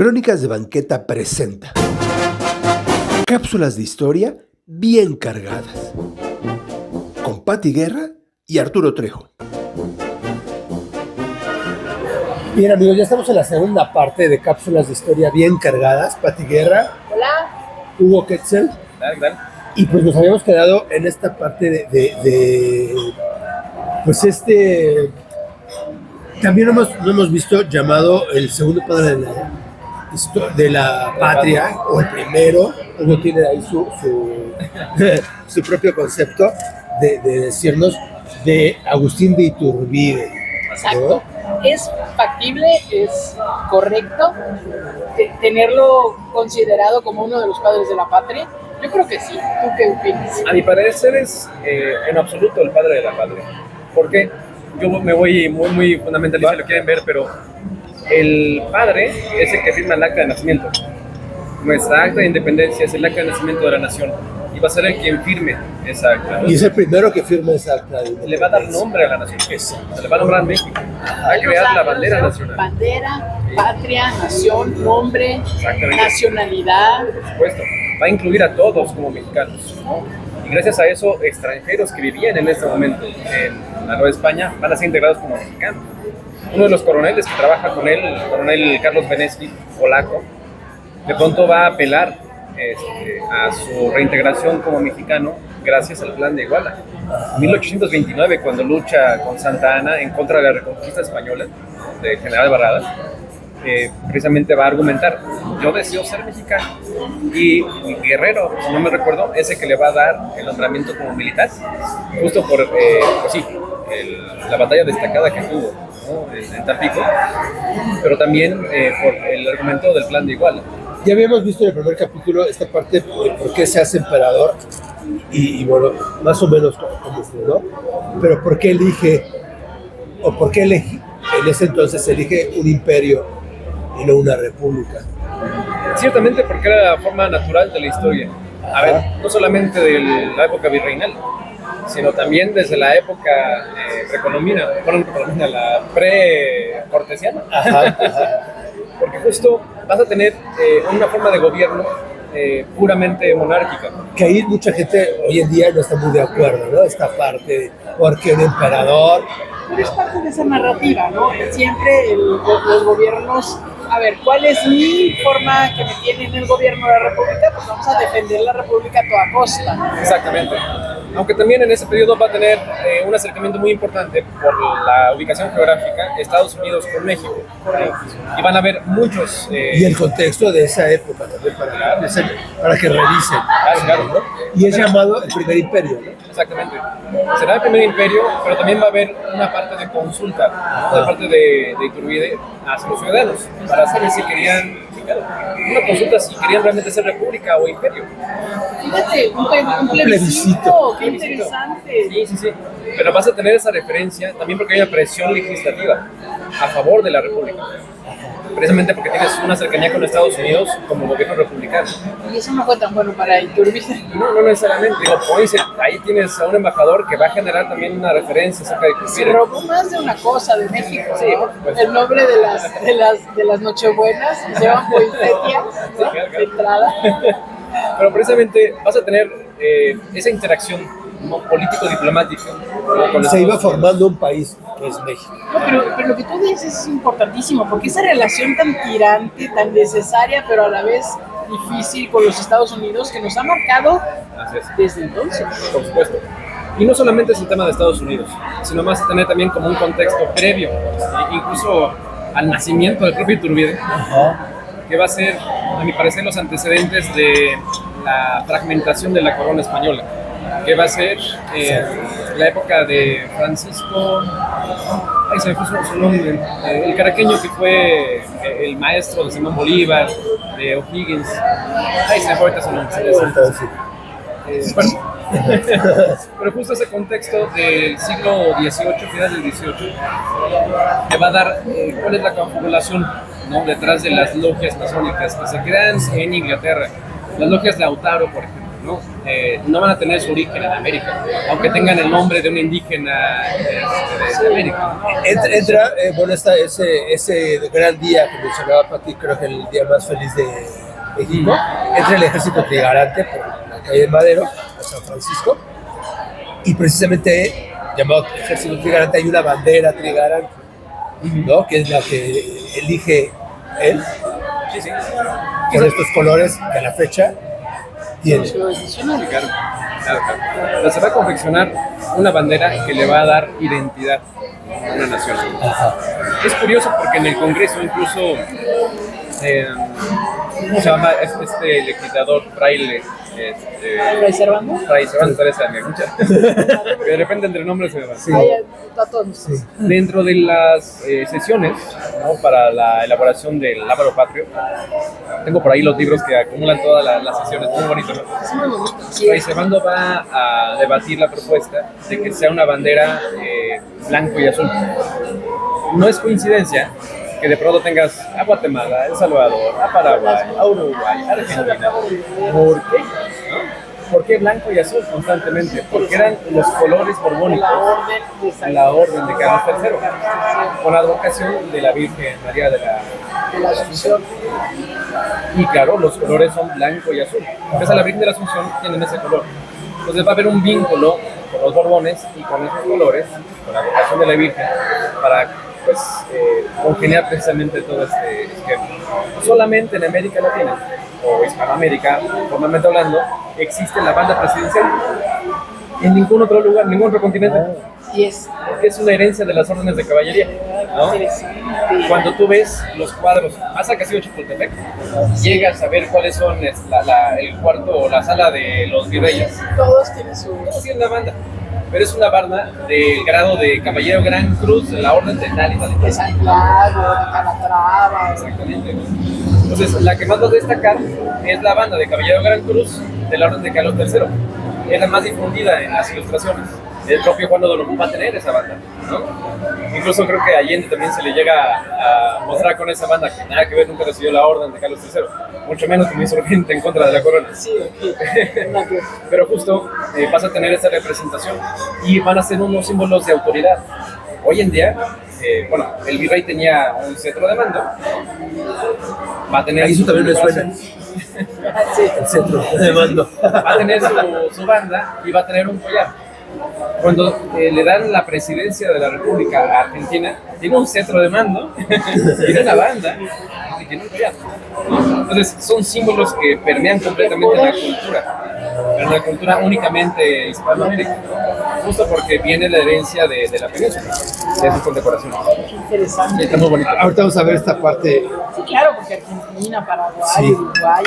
Crónicas de Banqueta presenta cápsulas de historia bien cargadas con Pati Guerra y Arturo Trejo. Bien amigos, ya estamos en la segunda parte de cápsulas de historia bien cargadas. Pati Guerra. Hola. Hugo Quetzel. Hola. Y pues nos habíamos quedado en esta parte también lo hemos visto llamado el segundo padre de la patria, o el primero. Uno tiene ahí su propio concepto de decirnos de Agustín de Iturbide. Exacto. ¿No? ¿Es factible, es correcto tenerlo considerado como uno de los padres de la patria? Yo creo que sí. ¿Tú qué opinas? A mi parecer es en absoluto el padre de la patria. ¿Por qué? Yo me voy muy fundamentalista, lo quieren ver, pero el padre es el que firma el acta de nacimiento. Nuestra acta de independencia es el acta de nacimiento de la nación y va a ser el quien firme esa acta, ¿no? Y es el primero que firma esa acta. Le va a dar nombre a la nación. Se le va a nombrar México. Va a crear la bandera nacional. Bandera, patria, nación, nombre, nacionalidad. Por supuesto. Va a incluir a todos como mexicanos, ¿no? Y gracias a eso, extranjeros que vivían en este momento en la Nueva España van a ser integrados como mexicanos. Uno de los coroneles que trabaja con él, el coronel Carlos Benesky, polaco, de pronto va a apelar a su reintegración como mexicano gracias al Plan de Iguala. En 1829, cuando lucha con Santa Anna en contra de la reconquista española de General Barradas, precisamente va a argumentar: yo deseo ser mexicano, y Guerrero, si no me recuerdo, ese que le va a dar el nombramiento como militar, justo por la batalla destacada que tuvo, ¿no? En Tampico, pero también por el argumento del Plan de Iguala. Ya habíamos visto en el primer capítulo esta parte de por qué se hace emperador y bueno, más o menos cómo fue, ¿no? Pero por qué elige, o por qué en ese entonces elige un imperio y no una república. Ciertamente porque era la forma natural de la historia. A ver, no solamente de la época virreinal, sino también desde la época precolombina, la pre-cortesiana. Porque justo vas a tener una forma de gobierno puramente monárquica. Que ahí mucha gente hoy en día no está muy de acuerdo, ¿no? Esta parte, porque un emperador... Pero es parte de esa narrativa, ¿no? Siempre los gobiernos... A ver, ¿cuál es mi forma que me tiene en el gobierno de la República? Pues vamos a defender la República a toda costa. Exactamente. Aunque también en ese periodo va a tener un acercamiento muy importante por la ubicación geográfica, Estados Unidos con México. Y van a haber muchos... y el contexto de esa época también, para que revisen. Claro, ¿no? Y es llamado el primer imperio, ¿no? Exactamente. Será el primer imperio, pero también va a haber una parte de consulta, ¿no? De parte de Iturbide hacia los ciudadanos, para saber si querían, una consulta si querían realmente ser república o imperio. Fíjate, un plebiscito. Qué interesante. Sí. Pero vas a tener esa referencia también porque hay una presión legislativa a favor de la república. Precisamente porque tienes una cercanía con Estados Unidos como gobierno republicano. Y eso no fue tan bueno para Iturbide. No necesariamente. Ahí tienes a un embajador que va a generar también una referencia acerca de Iturbide. Se robó más de una cosa de México. Sí, por supuesto. El nombre de las Nochebuenas se llaman poinsettias, ¿no? Claro. De entrada. Pero precisamente vas a tener esa interacción político-diplomática. Se iba formando un país que es México. No, pero lo que tú dices es importantísimo, porque esa relación tan tirante, tan necesaria, pero a la vez difícil con los Estados Unidos, que nos ha marcado desde entonces. Por supuesto. Y no solamente es el tema de Estados Unidos, sino más a tener también como un contexto previo, incluso al nacimiento del propio Iturbide, que va a ser, a mi parecer, los antecedentes de la fragmentación de la corona española, que va a ser la época de Francisco, se me fue su nombre, el caraqueño que fue el maestro de Simón Bolívar, de O'Higgins, se me fue ahorita su nombre. Pero justo ese contexto del siglo XVIII, final del XVIII, te va a dar cuál es la configuración, ¿no? Detrás de las logias masónicas que se crean en Inglaterra, las logias de Lautaro, por ejemplo. no van a tener su origen en América, aunque tengan el nombre de un indígena de América. Entra bueno, ese gran día que mencionaba Pati, creo que el día más feliz de México, entra el ejército trigarante por la calle de Madero, de San Francisco, y precisamente llamado ejército trigarante hay una bandera trigarante, ¿no? Que es la que elige él, Sí, sí. con estos colores que a la fecha tiene. Claro, claro. Pero se va a confeccionar una bandera que le va a dar identidad a una nación. Ajá. Es curioso porque en el Congreso incluso, ¿cómo se llama? Este legislador fraile, ¿Fray Servando? Fray Servando Teresa de Megucha, que de repente entre nombres se me va. Sí. A todos. Sí. Dentro de las sesiones, ¿no?, para la elaboración del lábaro patrio, tengo por ahí los libros que acumulan todas las sesiones, muy bonitos, ¿no? Es muy bonito. Sí, Fray Servando va a debatir la propuesta de que sea una bandera blanco y azul. No es coincidencia que de pronto tengas a Guatemala, El Salvador, a Paraguay, a Uruguay, a Argentina. ¿Por qué? ¿No? ¿Por qué blanco y azul constantemente? Porque eran los colores borbónicos, la orden de Carlos III, con la advocación de la Virgen María de la Asunción. Y claro, los colores son blanco y azul. Entonces a la Virgen de la Asunción tienen ese color. Entonces va a haber un vínculo con los Borbones y con esos colores, con la advocación de la Virgen, para pues congeniar precisamente todo este esquema. Solamente en América Latina o Hispanoamérica, formalmente hablando, existe la banda presidencial. En ningún otro lugar, ningún otro continente. Y es Porque es una herencia de las órdenes de caballería, ¿no? interesante. Cuando tú ves los cuadros, vas al Castillo de Chapultepec, llegas a ver cuáles son el cuarto o la sala de los virreyes. Todos tienen su. Todos tienen una banda, pero es una banda del grado de Caballero Gran Cruz de la orden de tal y tal y tal. De Santiago, de Calatrava. Exactamente. Entonces, la que más va a destacar es la banda de Caballero Gran Cruz de la orden de Carlos III. Es la más difundida en las ilustraciones. El propio Juan O'Donoghue va a tener esa banda, ¿no? Incluso creo que a Allende también se le llega a mostrar con esa banda que nada que ver, nunca recibió la orden de Carlos III, mucho menos como insurgente en contra de la corona. Sí, ok. Pero justo vas a tener esa representación y van a ser unos símbolos de autoridad. Hoy en día, bueno, el virrey tenía un cetro de mando, va a tener Ahí eso también me suena. Sí. El centro de mando. va a tener su banda y va a tener un collar. Cuando le dan la presidencia de la República a Argentina, tiene un cetro de mando, tiene una banda y tiene un collar. Entonces, son símbolos que permean completamente la cultura, pero la cultura únicamente hispanoamérica, justo porque viene la herencia de la península, de esas condecoraciones. Qué interesante. Está muy bonito. Ahorita vamos a ver esta parte. Sí, claro, porque Argentina, Paraguay, Sí. Uruguay,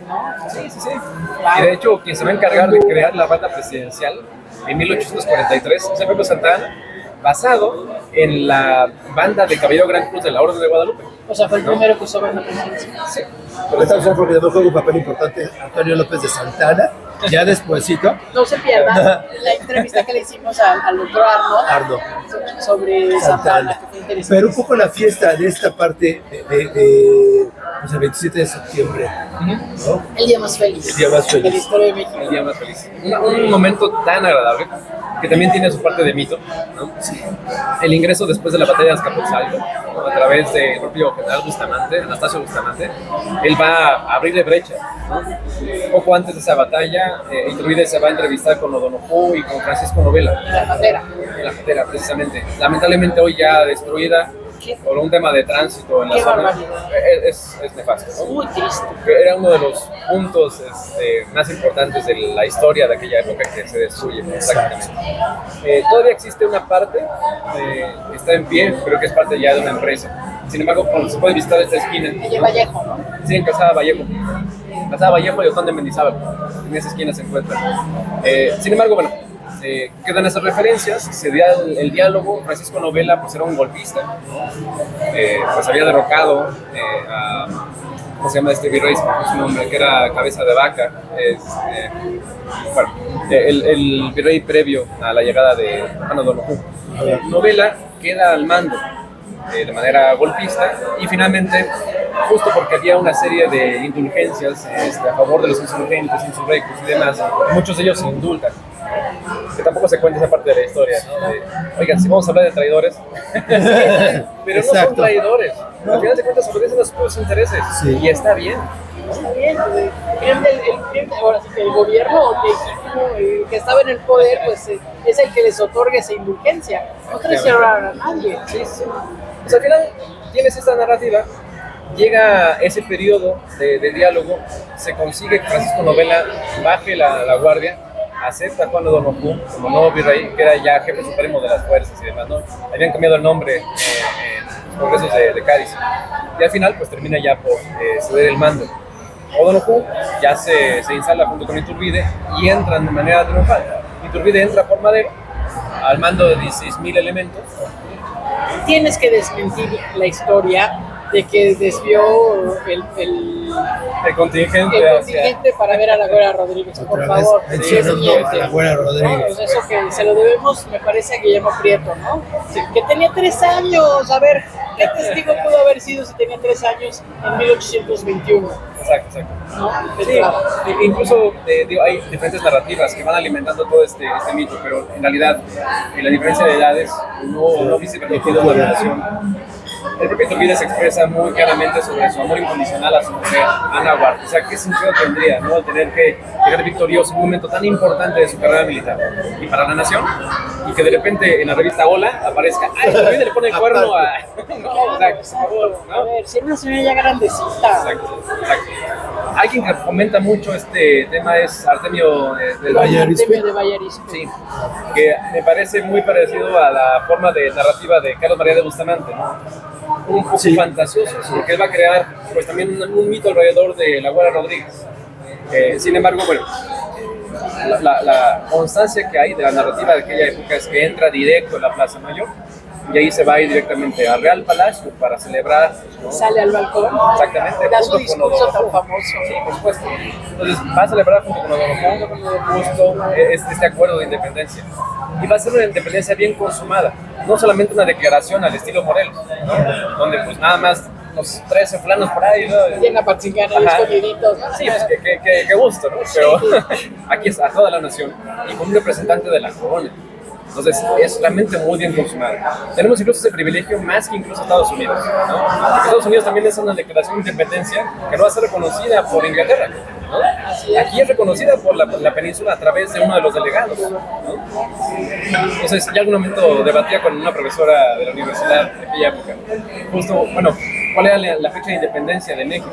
¿no? Sí, sí, sí. Y de hecho, quien se va a encargar de crear la banda presidencial en 1843 es Pepe Santana, basado en la banda de Caballero Gran Cruz de la Orden de Guadalupe. O sea, fue el primero que usó la presidencia. Sí. Pero esta opción porque también juega un papel importante Antonio López de Santana, ya despuesito, No se pierdan la entrevista que le hicimos al doctor Arno sobre Santana, que fue interesante. Pero un poco la fiesta de esta parte de pues, el 27 de septiembre, ¿no? El día más feliz. El día más feliz. De la historia de México. El día más feliz. Un momento tan agradable que también tiene su parte de mito, ¿no? El ingreso después de la batalla de Azcapotzalco, ¿no?, a través del propio general Bustamante, Anastasio Bustamante, él va a abrirle brecha, ¿no? Poco antes de esa batalla, Iturbide se va a entrevistar con O'Donoghue y con Francisco Novela. La bandera. En la frontera, precisamente. Lamentablemente hoy ya destruida por un tema de tránsito en la Qué zona. barbaridad. Es nefasto, Es ¿no? muy triste. Era uno de los puntos más importantes de la historia de aquella época que se destruye prácticamente. Todavía existe una parte que está en pie, pero que es parte ya de una empresa. Sin embargo, cuando se puede visitar esta esquina, Calle Vallejo, ¿no? sí, en Calzada Vallejo. Calzada Vallejo y Otón de Mendizábal. En esa esquina se encuentra. Sin embargo, bueno, quedan esas referencias, se da el diálogo. Francisco Novela pues era un golpista, pues había derrocado a, ¿cómo se llama este virrey? Su nombre, que era Cabeza de Vaca. Bueno, el virrey previo a la llegada de Juan O'Donoghue. Novela queda al mando de manera golpista y finalmente justo porque había una serie de indulgencias a favor de los insurgentes, insurrectos y demás, muchos de ellos se indultan. Que tampoco se cuenta esa parte de la historia, ¿no? Oigan, si vamos a hablar de traidores, pero no son traidores, al final de cuentas obedecen a sus propios intereses, y está bien. Está bien, ahora sí que el gobierno legítimo, el que estaba en el poder, pues es el que les otorga esa indulgencia. No traicionaron a nadie. Sí. Pues al final tienes esta narrativa, llega ese periodo de diálogo, se consigue que Francisco Novela baje la guardia, acepta a Juan O'Donoghue como nuevo virrey, que era ya jefe supremo de las fuerzas y demás, ¿no? Habían cambiado el nombre en los congresos de Cádiz. Y al final, pues termina ya por ceder el mando. O'Donoghue ya se instala junto con Iturbide y entran de manera triunfal. Iturbide entra por Madero al mando de 16,000 elementos. Tienes que desmentir la historia de que desvió el contingente para ver a la Güera Rodríguez, por favor. A la Güera Rodríguez. Pues eso que se lo debemos, me parece, a Guillermo Prieto, ¿no? Que tenía 3 años. A ver, ¿qué testigo pudo haber sido si tenía 3 años en 1821? Exacto. ¿No? Sí, incluso hay diferentes narrativas que van alimentando todo este mito, pero en realidad la diferencia de edades no hubiese permitido la relación. El propio Iturbide se expresa muy claramente sobre su amor incondicional a su mujer, Ana Huarte. O sea, ¿qué sentido tendría, ¿no?, tener que llegar victorioso en un momento tan importante de su carrera militar y para la nación, y que de repente en la revista Hola aparezca, ¡ay, Iturbide le pone el cuerno a... No, o sea, por favor, ¿no? A ver, si era una señora ya grandecita. Exacto. Alguien que fomenta mucho este tema es Artemio de Bayerisco. Sí, que me parece muy parecido a la forma de narrativa de Carlos María de Bustamante, ¿no? Un poco fantasioso, porque él va a crear pues también un mito alrededor de la Güera Rodríguez. Sin embargo, bueno, la constancia que hay de la narrativa de aquella época es que entra directo en la Plaza Mayor y ahí se va a ir directamente al Real Palacio para celebrar, ¿no? Sale al balcón. Exactamente. Da su discurso tan famoso. Sí, por supuesto. Entonces va a celebrar junto con O'Donoghue justo este acuerdo de independencia. Y va a ser una independencia bien consumada, no solamente una declaración al estilo Morelos, ¿no?, donde pues nada más los 13 fulanos por ahí, ¿no? Llena patzingana y escondiditos, ¿no? Sí, pues qué gusto, ¿no? Pero aquí es a toda la nación y con un representante de la corona. Entonces es realmente muy bien consumada. Tenemos incluso ese privilegio más que incluso Estados Unidos, ¿no? Porque Estados Unidos también es una declaración de independencia que no va a ser reconocida por Inglaterra, ¿no? Aquí es reconocida por la península a través de uno de los delegados, ¿no? Entonces, ya algún momento debatía con una profesora de la universidad de aquella época, justo, bueno, ¿cuál era la fecha de independencia de México?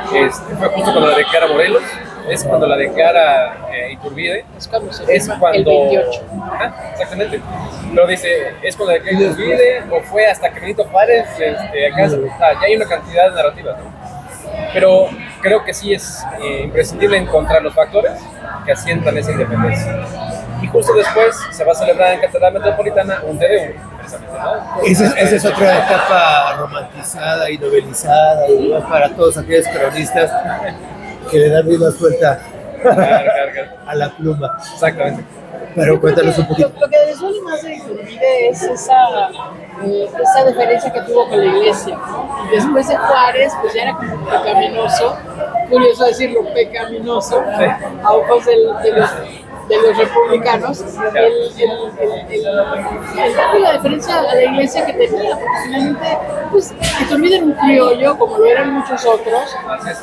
Fue justo cuando la declara Morelos, es cuando la declara Iturbide, es cuando se firma el 28. Exactamente. Pero dice, es cuando la declara Iturbide o fue hasta que Benito Juárez, acá, ya hay una cantidad de narrativas, ¿no? Pero creo que sí es imprescindible encontrar los factores que asientan esa independencia. Y justo después se va a celebrar en Catedral Metropolitana un Te Deum, precisamente, ¿no? Esa es otra etapa romantizada y novelizada y demás para todos aquellos cronistas que le dan vida suelta a la pluma. Exactamente. Pero cuéntanos un poquito. Lo que dessuele más de Iturbide es esa diferencia que tuvo con la iglesia. Y después de Juárez, pues ya era como pecaminoso, curioso decirlo, pecaminoso, a ojos de los republicanos, la diferencia a la iglesia que tenía, porque finalmente, pues, Iturbide era un criollo, como lo eran muchos otros,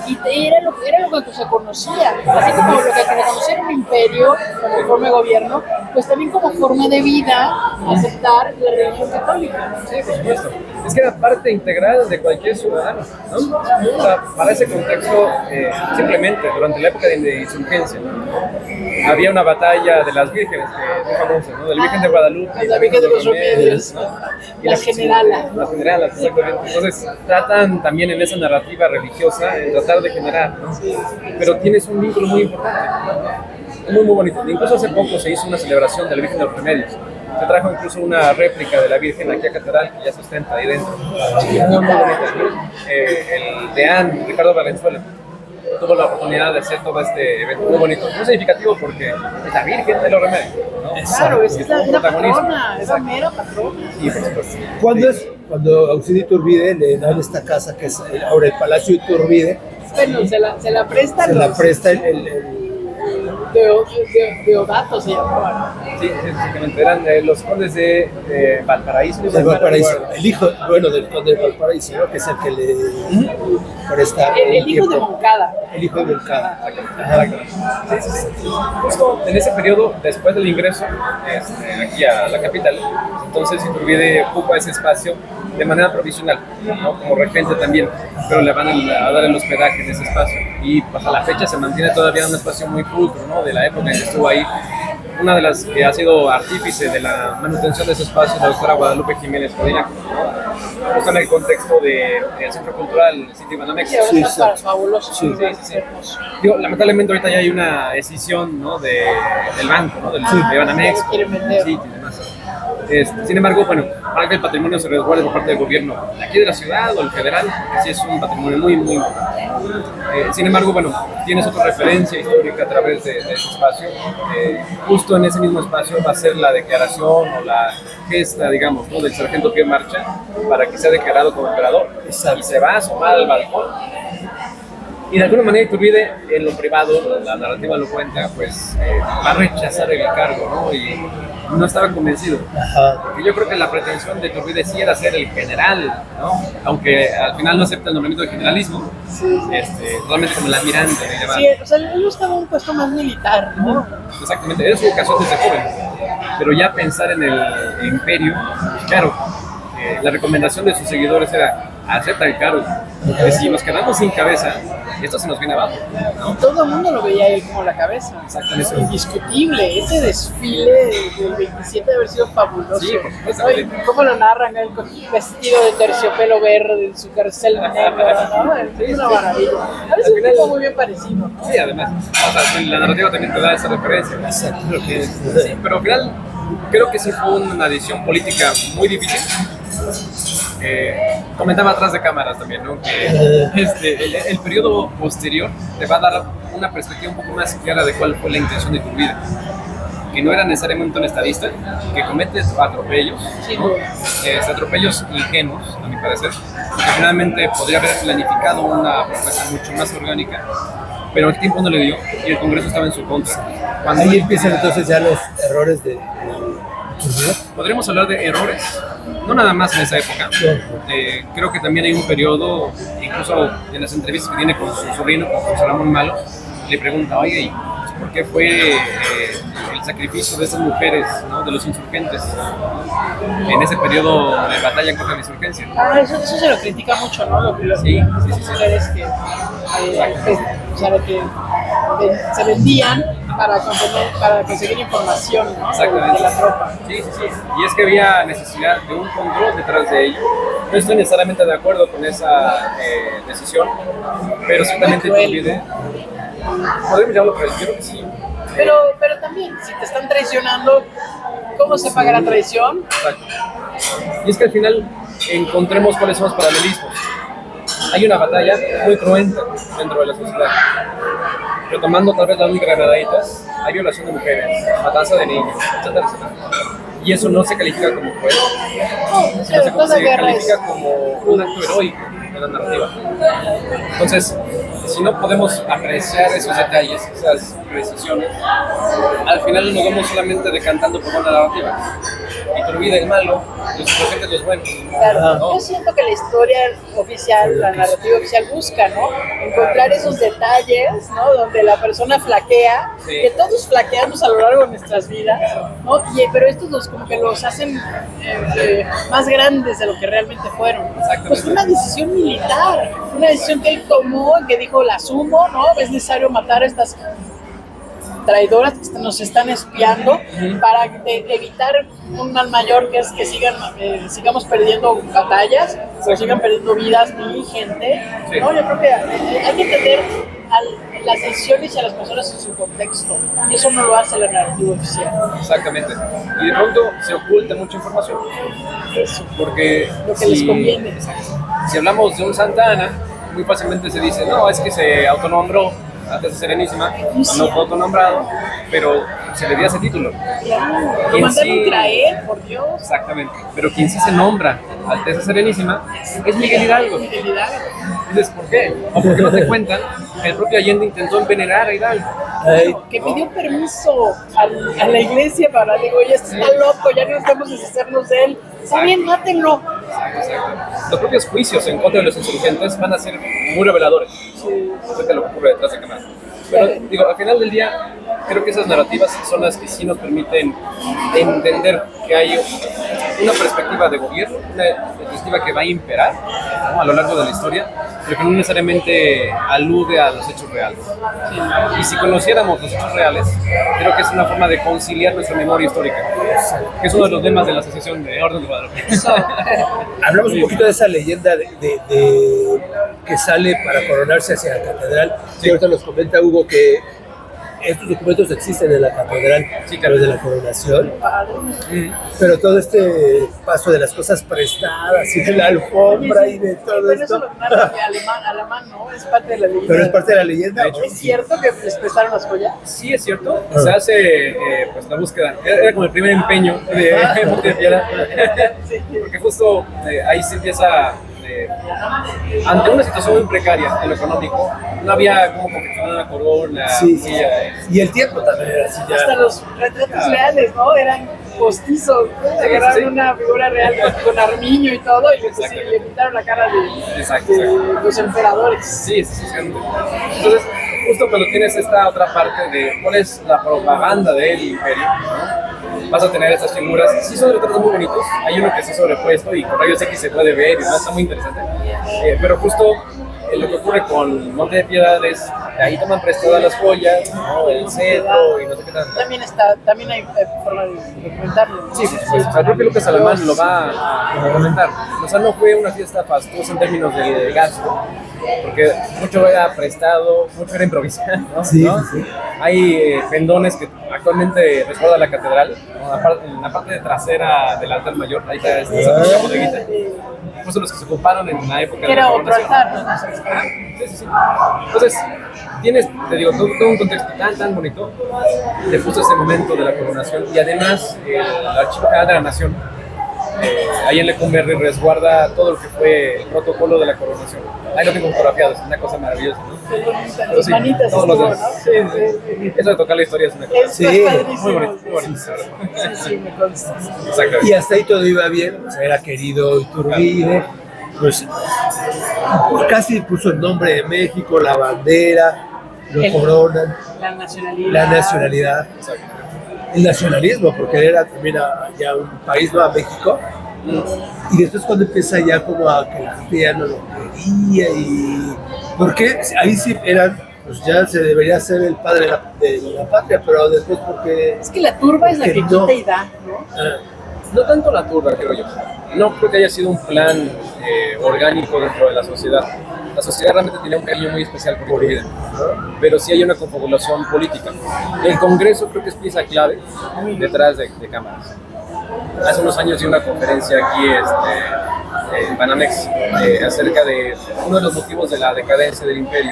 y era lo que se conocía, así como lo que se conocía era un imperio como forma de gobierno, pues también como forma de vida, aceptar la religión católica. Sí, por supuesto. Es que era parte integral de cualquier ciudadano, ¿no? O sea, para ese contexto, simplemente durante la época de insurgencia, ¿no?, había una batalla de las vírgenes, muy famosa, ¿no?, de la Virgen de Guadalupe, la Virgen de los Remedios, ¿no? Y las generalas, exactamente. Entonces tratan también en esa narrativa religiosa en tratar de generar, ¿no? Pero tienes un vínculo muy importante, muy bonito. Incluso hace poco se hizo una celebración de la Virgen de los Remedios. Se trajo incluso una réplica de la Virgen aquí a Catedral que ya se ostenta ahí dentro. Muy bonita. El deán Ricardo Valenzuela tuvo la oportunidad de hacer todo este evento muy bonito, muy significativo porque es la Virgen de los Remedios, ¿no? Claro, es la patrona, es la mera patrona. Sí, por supuesto. cuando Auxilio Iturbide le dan esta casa que es ahora el Palacio Iturbide, Bueno, se la presta se la los presta Deodato, se llamaba. Sí, exactamente. Eran los condes de Valparaíso. de Valparaíso, el hijo, bueno, del conde de Valparaíso, ¿no? Que es el que le presta El un hijo de tiempo. Moncada. El hijo de Moncada. Justo en ese periodo, después del ingreso aquí a la capital, entonces Iturbide ocupa ese espacio de manera provisional, ¿no? Como regente también, pero le van a dar el hospedaje en ese espacio. Y pues, a la fecha se mantiene todavía un espacio muy pulcro, ¿no? De la época en que estuvo ahí. Una de las que ha sido artífice de la manutención de ese espacio, la doctora Guadalupe Jiménez Codina, ¿no? Justo en el contexto del Centro Cultural City Banamex. Sí, ahora Sí, está exacto. fabuloso. Sí, sí, sí. Digo, lamentablemente ahorita ya hay una decisión, ¿no? del banco, ¿no? De Banamex. que lo quieren vender. Sí, y demás. Sin embargo, bueno, para que el patrimonio se resguarde por parte del gobierno de aquí de la ciudad o el federal, sí es un patrimonio muy, muy importante. Sin embargo, bueno, tienes otra referencia histórica a través de ese espacio. Justo en ese mismo espacio va a ser la declaración o la gesta, digamos, ¿no? Del sargento Pie Marcha para que sea declarado como emperador. Exacto. Y se va a asomar al balcón. Y de alguna manera Iturbide, en lo privado, la narrativa lo cuenta, pues va a rechazar el cargo, ¿no? Y no estaba convencido. Ajá. Porque yo creo que la pretensión de Iturbide sí era ser el general, ¿no? Aunque al final no acepta el nombramiento de generalismo, realmente como el almirante. Sí, o sea, él buscaba un puesto más militar, ¿no? Exactamente, era su vocación desde joven. Pero ya pensar en el imperio, claro, la recomendación de sus seguidores era acepta el cargo. Porque si nos quedamos sin cabeza, esto se nos viene abajo, ¿no? Todo el mundo lo veía ahí como la cabeza. Exactamente. Indiscutible. Ese desfile del 27 debe haber sido fabuloso. Sí, por supuesto. ¿No? Y cómo lo narran él con vestido de terciopelo verde, en su carcel negro, ¿no? Es una maravilla. A veces un tipo muy bien parecido, ¿no? Sí, además. O sea, la narrativa también te da esa referencia. Exacto, lo que es. Sí, pero al final creo que sí fue una decisión política muy difícil. Comentaba atrás de cámaras también, ¿no? Que el periodo posterior te va a dar una perspectiva un poco más clara de cuál fue la intención de Iturbide, que no era necesariamente un estadista, que comete atropellos, Sí, ¿no? Atropellos ingenuos, a mi parecer, que finalmente podría haber planificado una propuesta mucho más orgánica, pero el tiempo no le dio y el Congreso estaba en su contra. Cuando Ahí él empiezan quería- entonces ya los errores de Iturbide. Podríamos hablar de errores, no nada más en esa época. Creo que también hay un periodo, incluso en las entrevistas que tiene con su sobrino, con José Ramón Malo, le pregunta, oye, ¿y por qué fue el sacrificio de esas mujeres, ¿no? De los insurgentes, en ese periodo de batalla contra la insurgencia? Eso se lo critica mucho, ¿no? Lo que Sí. las mujeres que, o sea, lo que se vendían para conseguir información, ¿no? Exactamente. De la tropa. Sí, sí, sí. Y es que había necesidad de un control detrás de ello. No estoy necesariamente de acuerdo con esa decisión, pero ciertamente Muy cruel. Iturbide, podemos llamarlo, pero yo creo que sí. Pero también, si te están traicionando, ¿cómo se paga la traición? Exacto. Y es que al final encontremos cuáles son los paralelismos. Hay una batalla muy cruenta dentro de la sociedad. Retomando tal vez las únicas granaditas, hay violación de mujeres, matanza de niños, etcétera, etcétera. Y eso no se califica como cruel, sino se Toda guerra es califica como un acto heroico de la narrativa. Entonces, si no podemos apreciar esos detalles, esas precisiones, al final nos vamos solamente decantando por una narrativa. Iturbide el malo, los insurgentes los buenos. Claro, ¿no? yo siento que la historia oficial, la narrativa oficial busca, ¿no? Encontrar esos detalles, ¿no? Donde la persona flaquea, Sí. que todos flaqueamos a lo largo de nuestras vidas, ¿no? Pero estos como que los hacen más grandes de lo que realmente fueron. Exactamente. Pues fue una decisión militar, una decisión que él tomó, que dijo, la asumo, ¿no? Es necesario matar a estas traidoras que nos están espiando para evitar un mal mayor, que es que sigamos perdiendo batallas o sigan perdiendo vidas y gente. Sí. ¿No? Yo creo que hay que entender las decisiones y a las personas en su contexto, y eso no lo hace la narrativa oficial. Exactamente. Y de pronto se oculta mucha información. Eso, Porque lo que les conviene. Exacto. Si hablamos de un Santa Ana, muy fácilmente se dice, no, es que se autonombró antes de Serenísima, no fue autonombrado, pero se le dio ese título. Claro, lo ¿Quién mandaron sí? traer, por Dios. Exactamente. Pero quien sí se nombra Alteza Serenísima es Miguel Hidalgo. Miguel Hidalgo. Dices, ¿por qué? ¿O por qué no te cuentan que el propio Allende intentó envenenar a Hidalgo? Ay, Que pidió permiso a la iglesia para, digo, ya está loco, ya no estamos deshacernos de él. Está bien, mátenlo. Exacto. Los propios juicios en contra de los insurgentes van a ser muy reveladores acerca de lo que ocurre detrás de cámara. Pero digo, al final del día, creo que esas narrativas son las que sí nos permiten entender que hay una perspectiva de gobierno, una perspectiva que va a imperar, ¿no?, a lo largo de la historia, pero que no necesariamente alude a los hechos reales. Y si conociéramos los hechos reales, creo que es una forma de conciliar nuestra memoria histórica, que es uno de los lemas de la Asociación de Orden de Guadalupe. hablamos un poquito de esa leyenda que sale para coronarse hacia la catedral. Sí. Y ahorita nos comenta Hugo que estos documentos existen en la catedral, Sí, claro. los de la coronación, pero todo este paso de las cosas prestadas y de la alfombra y de todo Bueno, eso esto, lo narra alemán, ¿no? Es parte de la leyenda. pero es parte de la leyenda. De hecho, ¿Es cierto que les prestaron las joyas? Sí, es cierto. Se hace pues la búsqueda. Era como el primer empeño de Monte de Piedad. Porque justo ahí se empieza, ante una situación muy precaria en lo económico, no había como confeccionar una corona. Sí. Silla, Y el tiempo también era así ya. Hasta los retratos reales, ¿no? Eran postizos. Agarraron sí. una figura real con armiño y todo y Exacto. le pintaron la cara Exacto, de exacto. los emperadores. Sí, sí, sí. Entonces, justo cuando tienes esta otra parte de cuál es la propaganda del imperio, ¿no?, vas a tener estas figuras. Sí, son retratos muy bonitos. Hay uno que está sobrepuesto y con rayos X se puede ver y está muy interesante. Pero justo lo que ocurre con Monte de Piedad es que ahí toman prestadas las joyas, ¿no?, el cetro y no sé qué tanto. También hay forma de documentarlo. Sí, pues, el propio Lucas Alamán lo va a comentar. O sea, no fue una fiesta fastuosa en términos de gasto, porque mucho era prestado, mucho era improvisado, ¿no? Sí, ¿no? sí, sí. Hay pendones que actualmente resguarda la catedral, ¿no?, en la parte trasera del altar mayor, ahí está esa bodeguita. Justo los que se ocuparon en la época Que de la era otro coronación. altar, ¿no? Sí, sí, sí. Entonces, tienes, te digo, todo un contexto tan bonito de justo ese momento de la coronación, y además el Archivo General de la Nación, ahí en Lecumberri, resguarda todo lo que fue el protocolo de la coronación. Ahí lo tengo fotografiado, es una cosa maravillosa, ¿no? Las manitas todos los estuvo, días. ¿no? Sí. Eso de tocar la historia es una cosa. Sí, Es padrísimo. muy bonito, muy bonito. Sí, me consta. Exactamente. Y hasta ahí todo iba bien, o sea, era querido Iturbide, pues casi puso el nombre de México, la bandera, lo coronan, La nacionalidad. la nacionalidad, Exacto. el nacionalismo, porque era también ya un país, ¿no?, a México. Y después cuando empieza ya como a que la gente ya no lo quería, y porque ahí sí eran, pues ya se debería ser el padre de la patria, pero después porque Es que la turba es la que no. quita y da, ¿no? No tanto la turba, creo yo. No creo que haya sido un plan orgánico dentro de la sociedad. La sociedad realmente tenía un cariño muy especial por Iturbide, ¿no? Pero sí hay una confabulación política. El Congreso creo que es pieza clave detrás de cámaras. Hace unos años di una conferencia aquí en Banamex acerca de uno de los motivos de la decadencia del imperio.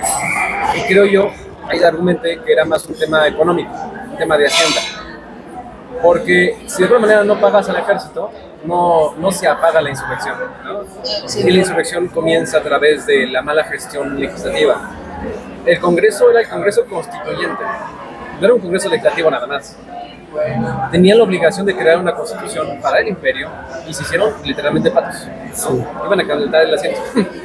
Y creo yo, ahí argumenté que era más un tema económico, un tema de hacienda. Porque si de alguna manera no pagas al ejército, no se apaga la insurrección, ¿no? Y la insurrección comienza a través de la mala gestión legislativa. El Congreso era el Congreso constituyente, no era un Congreso legislativo nada más. Tenían la obligación de crear una constitución para el imperio y se hicieron literalmente patos, ¿no? Iban a calentar el asiento.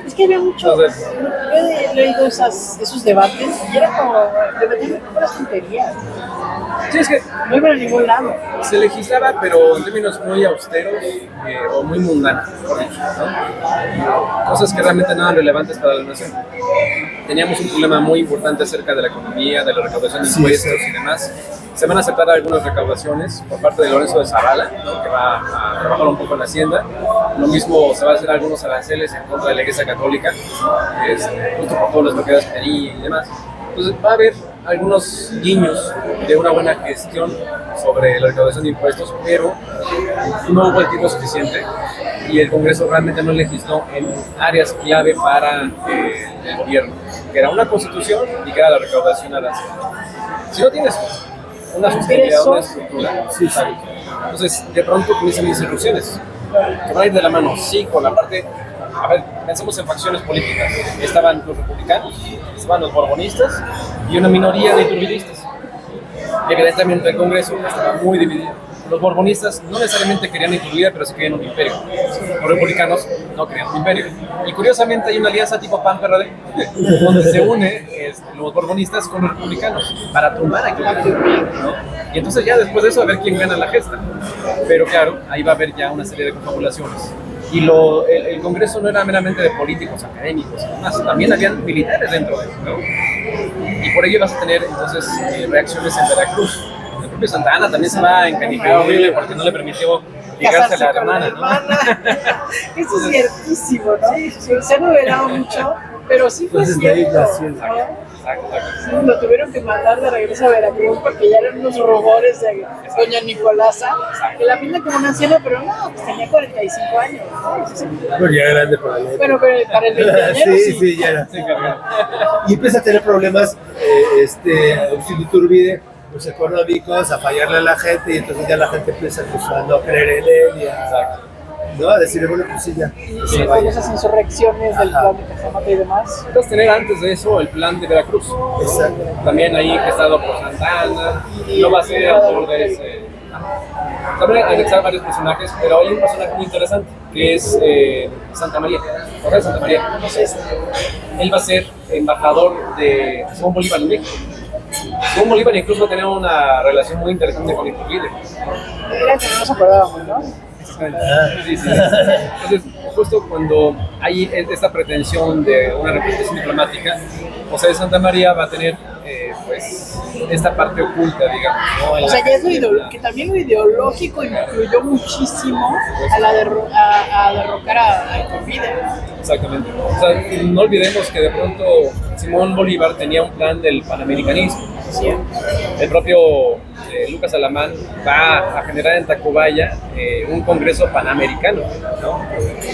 Es que había mucho. Entonces, Yo he leído esos debates y era como debatir puras tonterías. sí, es que No iban a ningún lado. se legislaba, pero en términos muy austeros o muy mundanos, por dicho, ¿no? Cosas que realmente no eran relevantes para la nación. Teníamos un problema muy importante acerca de la economía, de la recaudación de impuestos y demás. Se van a aceptar algunas recaudaciones por parte de Lorenzo de Zavala, ¿no?, que va a trabajar un poco en la hacienda. Lo mismo se va a hacer algunos aranceles en contra de la Iglesia Católica, justo por todas las propiedades que tenía y demás. Entonces va a haber algunos guiños de una buena gestión sobre la recaudación de impuestos, pero no hubo el tiempo suficiente y el Congreso realmente no legisló en áreas clave para el gobierno, que era una constitución y que era la recaudación arancelaria. Si no tienes una sostenibilidad, una ingresos. estructura. Sí, exacto. Entonces, de pronto comienzan mis ilusiones, que van a ir de la mano, sí, con la parte. A ver, pensemos en facciones políticas. Estaban los republicanos, estaban los borbonistas y una minoría de iturbidistas. Evidentemente el Congreso estaba muy dividido. Los borbonistas no necesariamente querían Iturbide, pero sí querían un imperio. Los republicanos no querían un imperio. Y curiosamente hay una alianza tipo PAN-PRD, donde se une los borbonistas con los republicanos para tumbar a Iturbide, ¿no? Y entonces ya después de eso a ver quién gana la gesta. Pero claro, ahí va a haber ya una serie de confabulaciones. Y el Congreso no era meramente de políticos, académicos, además, también habían militares dentro de él, ¿no? Y por ello vas a tener entonces reacciones en Veracruz. El propio Santa Anna también se va a encanijar horrible porque no le permitió ligarse a la hermana, ¿no? Eso es ciertísimo, ¿no? Se ha revelado mucho, pero sí fue cierto, ¿no? Sí, lo tuvieron que mandar de regreso a Veracruz porque ya eran unos rumores de doña Nicolasa, que la pinta como una anciana, pero no, pues tenía 45 años, ¿no? Pero ya grande para la Pero para el 20 sí, ya era. Y empieza a tener problemas, Agustín Iturbide, pues económicos, a fallarle a la gente, y entonces ya la gente empieza a no creer en él y a decirle, bueno, pues sí, ya. Sí, con esas insurrecciones del plan de Cajamarca y demás. Vas a tener antes de eso el plan de Veracruz. Exacto. También ahí gestado por Santa Anna, no va a ser autor de ese. También anexar varios personajes, pero hay un personaje muy interesante que es Santa María, José Santa María. Él va a ser embajador de Simón Bolívar en México. Simón Bolívar incluso va a tener una relación muy interesante con Iturbide. Era que no nos acordábamos, ¿no? Sí. Entonces, justo cuando hay esta pretensión de una representación diplomática, José de Santa María va a tener pues esta parte oculta, digamos, ¿no? O sea, ya es que también lo ideológico influyó muchísimo a derrocar a Iturbide. Exactamente. O sea, no olvidemos que de pronto Simón Bolívar tenía un plan del panamericanismo. Sí. El propio Lucas Alamán va a generar en Tacubaya un congreso panamericano, ¿no?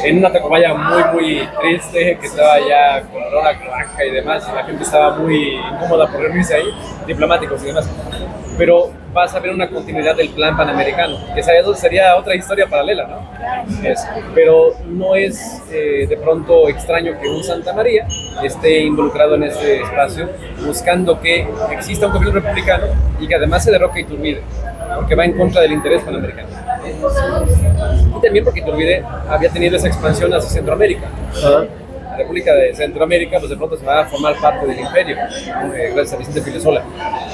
En una Tacubaya muy, muy triste, que estaba ya con olor a cloaca y demás, y la gente estaba muy incómoda por reunirse ahí, diplomáticos y demás. Pero vas a ver una continuidad del plan panamericano, que eso sería otra historia paralela, ¿no? Pero no es de pronto extraño que un Santa María esté involucrado en este espacio, buscando que exista un gobierno republicano y que además se derroque Iturbide, porque va en contra del interés panamericano. Y también porque Iturbide había tenido esa expansión hacia Centroamérica. La República de Centroamérica, pues de pronto se va a formar parte del imperio, gracias a Vicente Pilesola,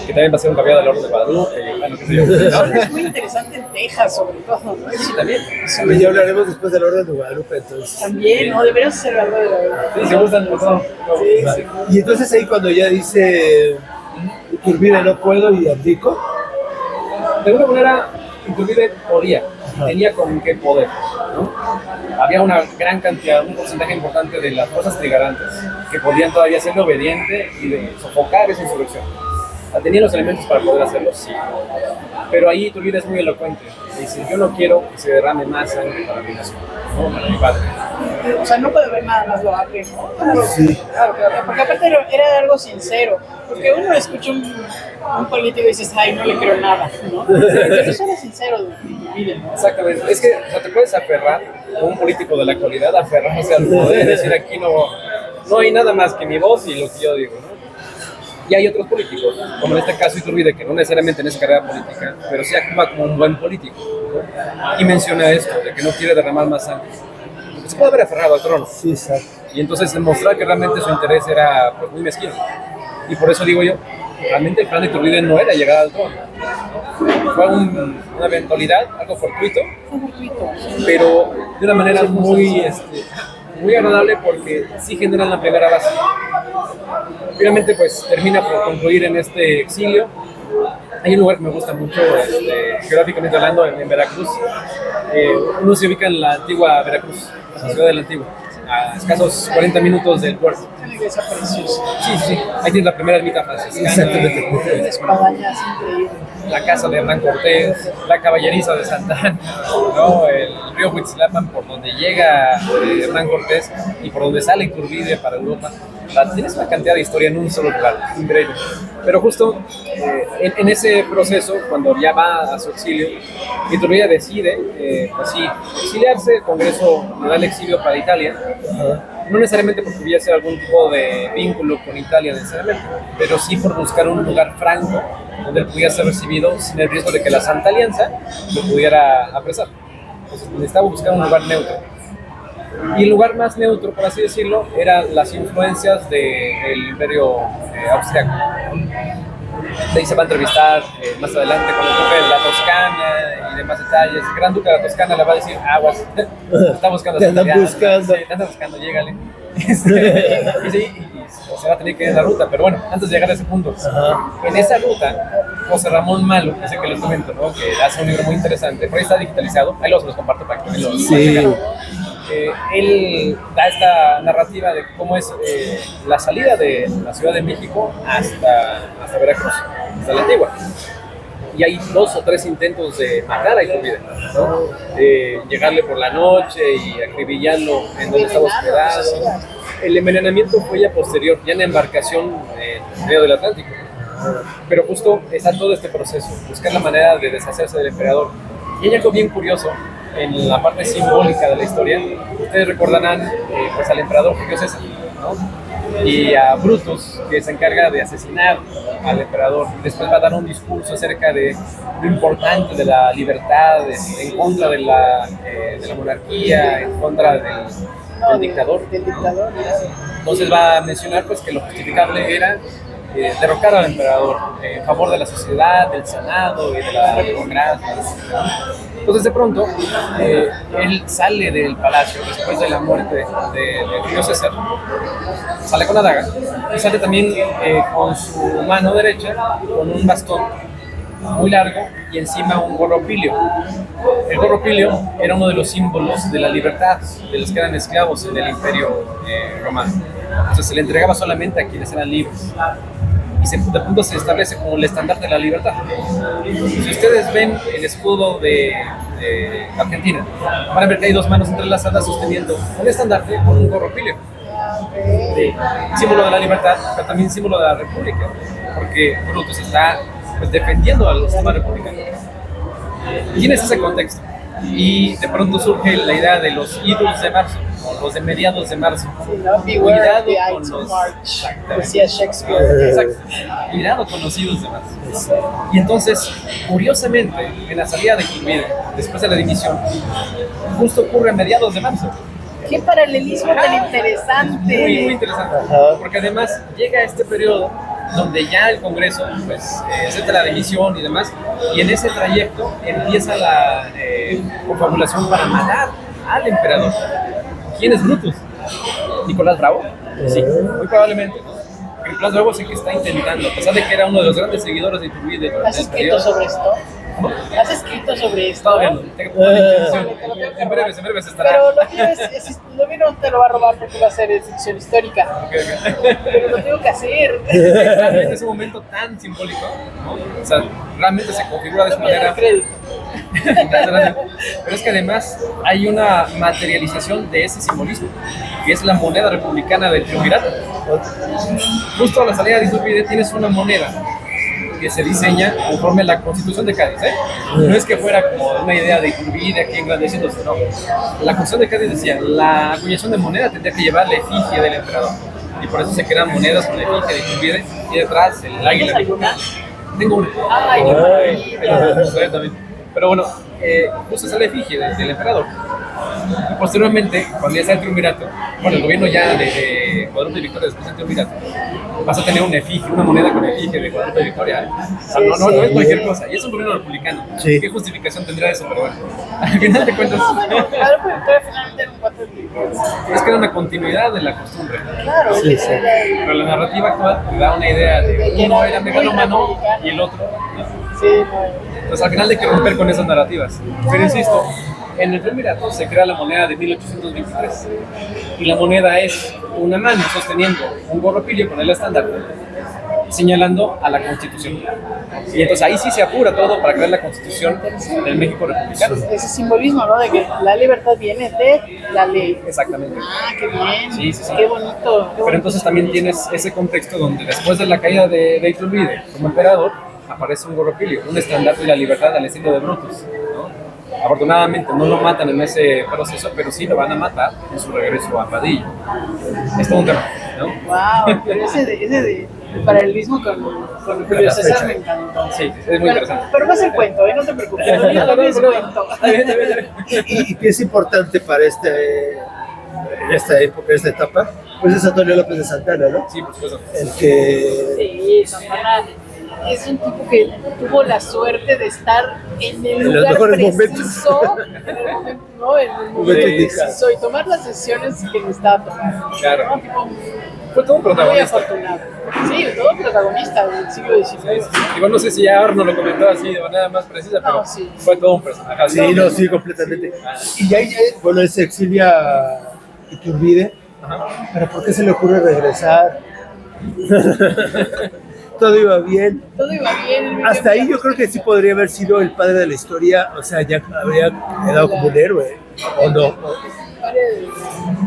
que también va a ser un cambiado del Orden de Guadalupe. Bueno, qué sé yo. Es muy interesante en Texas, sobre todo, ¿no? Sí, también. Y ya hablaremos después del Orden de Guadalupe, entonces. También, ¿no? Deberías hacer algo de la verdad. Sí, se gustan por todo. Sí. Y entonces ahí cuando ya dice Iturbide no puedo y abdico. De alguna manera, Iturbide podía, tenía con qué poder, ¿no? Había una gran cantidad, un porcentaje importante de las fuerzas trigarantes que podían todavía serle obediente y de sofocar esa insurrección. Tenían los elementos para poder hacerlo, sí. Pero ahí Iturbide es muy elocuente. Dice, yo no quiero que se derrame más sangre para mi nación, ¿no? Para mi padre. O sea, no puede haber nada más loable, ¿no? Claro, Sí. claro. Porque aparte era algo sincero. Porque uno escucha un político y dices, ay, no le creo nada, ¿no? Pero eso era sincero de Iturbide, ¿no? Exactamente. Es que o sea, te puedes aferrar, como un político de la actualidad, aferrarse al poder, es decir, aquí no hay nada más que mi voz y lo que yo digo, ¿no? Y hay otros políticos, como en este caso Iturbide, que no necesariamente en esa carrera política, pero sí actúa como un buen político, ¿no? Y menciona esto, de que no quiere derramar más sangre. Porque se puede haber aferrado al trono. Sí, exacto. Y entonces demostrar que realmente su interés era pues, muy mezquino. Y por eso digo yo, realmente el plan de Iturbide no era llegar al trono. Fue una eventualidad, algo fortuito, pero de una manera muy agradable porque sí generan la primera base. Finalmente pues termina por concluir en este exilio. Hay un lugar que me gusta mucho, geográficamente hablando, en Veracruz. Uno se ubica en la antigua Veracruz, la ciudad de la antigua, a escasos 40 minutos del puerto. Una iglesia preciosa. Sí, ahí tienes la primera ermita franciscana. Exactamente. Una espadaña increíble. La casa de Hernán Cortés, la caballeriza de Santa Anna, ¿no? El río Huitzlapan por donde llega Hernán Cortés y por donde sale Iturbide para Europa. Tienes una cantidad de historia en un solo lugar, increíble. Pero justo en ese proceso, cuando ya va a su exilio, Iturbide decide, pues sí, exiliarse. El Congreso le da el exilio para Italia. No necesariamente porque hubiese algún tipo de vínculo con Italia necesariamente, pero sí por buscar un lugar franco donde él pudiera ser recibido sin el riesgo de que la Santa Alianza lo pudiera apresar. Entonces necesitaba buscar un lugar neutro. Y el lugar más neutro, por así decirlo, eran las influencias del Imperio Austriaco. De ahí se va a entrevistar más adelante con el duque de la Toscana y demás detalles. El gran duque de la Toscana le va a decir, aguas, está buscando. Te andan buscando. Sí, te andan buscando, llégale. Y se va a tener que ir en la ruta. Pero bueno, antes de llegar a ese punto, en esa ruta, José Ramón Malo, que sé que les comento, ¿no? Que hace un libro muy interesante, por ahí está digitalizado, ahí los comparto para que lo chequen. Él da esta narrativa de cómo es la salida de la Ciudad de México hasta Veracruz, hasta la Antigua. Y hay 2 o 3 intentos de matar a Iturbide, ¿no? Llegarle por la noche y acribillarlo en donde estaba hospedado. El envenenamiento fue ya posterior, ya en la embarcación en medio del Atlántico. Pero justo está todo este proceso, buscar la manera de deshacerse del emperador. Y hay algo bien curioso en la parte simbólica de la historia. Ustedes recordarán pues al emperador Julio César, ¿no? Y a Brutus, que se encarga de asesinar al emperador. Después va a dar un discurso acerca de lo importante de la libertad, en contra de la monarquía, en contra del dictador. Entonces va a mencionar pues que lo justificable era derrocar al emperador en favor de la sociedad, del Senado y de la democracia. Entonces de pronto él sale del palacio después de la muerte de Julio César, sale con la daga y sale también con su mano derecha con un bastón muy largo y encima un gorro pilio. El gorro pilio era uno de los símbolos de la libertad de los que eran esclavos en el Imperio Romano. Entonces se le entregaba solamente a quienes eran libres. Y de pronto se establece como el estandarte de la libertad. Si ustedes ven el escudo de Argentina, van a ver que hay 2 manos entrelazadas sosteniendo un estandarte con un gorro pilio. Símbolo de la libertad, pero también símbolo de la república, porque Brutus está pues, defendiendo al sistema republicano. Tienes ese contexto. Y de pronto surge la idea de los idos de marzo, o los de mediados de marzo. Cuidado con los... Decía Shakespeare. Exacto. Cuidado con los idos de marzo. Y entonces, curiosamente, en la salida de Iturbide, después de la dimisión, justo ocurre a mediados de marzo. ¡Qué paralelismo tan interesante! Muy, muy interesante. Porque además llega este periodo donde ya el Congreso pues, acepta la dimisión y demás, y en ese trayecto empieza la confabulación para matar al emperador. ¿Quién es Brutus? ¿Nicolás Bravo? Sí, muy probablemente, ¿no? Nicolás Bravo es el que está intentando, a pesar de que era uno de los grandes seguidores de Iturbide. ¿Has escrito sobre esto? ¿Cómo? ¿Has escrito sobre esto? Todavía no, en breves estará. Pero lo mío no te lo va a robar porque va a ser ficción histórica. Okay. Pero lo tengo que hacer. Realmente es un momento tan simbólico, ¿no? O sea, realmente se configura de esa manera. Pero es que además hay una materialización de ese simbolismo, que es la moneda republicana del triunvirato. Justo a la salida de Iturbide tienes una moneda que se diseña conforme a la Constitución de Cádiz, ¿eh? No es que fuera como una idea de Iturbide aquí engrandeciéndose, no. La Constitución de Cádiz decía, la acuñación de moneda tendría que llevar la efigie del emperador. Y por eso se crean monedas con la efigie de Iturbide y detrás el águila. alguna? Tengo una. Ay, pero bueno, justo esa la efigie del emperador. Y posteriormente, cuando ya está el triunvirato, bueno, el gobierno ya de Guadalupe Victoria después del triunvirato, vas a tener una efigie, una moneda con efigie de Guadalupe Victoria. O sea, no es cualquier cosa. Y es un gobierno republicano. Sí. ¿Qué justificación tendrá eso? Pero bueno, al final de cuentas, Guadalupe Victoria finalmente era un cuatro de libros. es que era una continuidad de la costumbre. Claro, Sí, sí. Pero la narrativa actual te da una idea de uno era megalómano y el otro no. Sí, no. Pues al final hay que romper con esas narrativas. Pero insisto, en el triunvirato se crea la moneda de 1823 y la moneda es una mano sosteniendo un gorro pilio con el estandarte señalando a la Constitución. Y entonces ahí sí se apura todo para crear la Constitución del México republicano. Ese simbolismo, ¿no? De que la libertad viene de la ley. Exactamente. Ah, qué bien. Sí, sí, sí. Qué bonito. Pero entonces también tienes ese contexto donde después de la caída de Iturbide como emperador, aparece un Gorropilio, un estandarte de la libertad al estilo de Brutus, ¿no? Afortunadamente no lo matan en ese proceso, pero sí lo van a matar en su regreso a Padilla. Es todo un tema, ¿no? Wow, pero ese de paralelismo con Julio César me encantó. Sí, es muy interesante. Pero va a ser cuento, no te preocupes. Ahorita también es cuento. Y que es importante para esta época, esta etapa, pues es Antonio López de Santana, ¿no? Sí, por supuesto. El que... Sí, Santana es un tipo que tuvo la suerte de estar en el los lugar mejores preciso, en el momento, ¿no? En el momento preciso y tomar las decisiones que necesitaba tomar. Claro. ¿No? Tipo, Fue todo un muy protagonista. afortunado. Sí, todo protagonista del siglo XIX. Sí, sí. Igual no sé si ya Arno lo comentó así de manera más precisa, pero sí. fue todo un personaje. Sí, no, sí, completamente. Y ya, bueno, él se exilia a Iturbide, Ajá. pero ¿por qué se le ocurre regresar? Todo iba bien. Todo iba bien. Hasta ahí yo creo que sí podría haber sido el padre de la historia, o sea, ya habría quedado como un héroe, o no.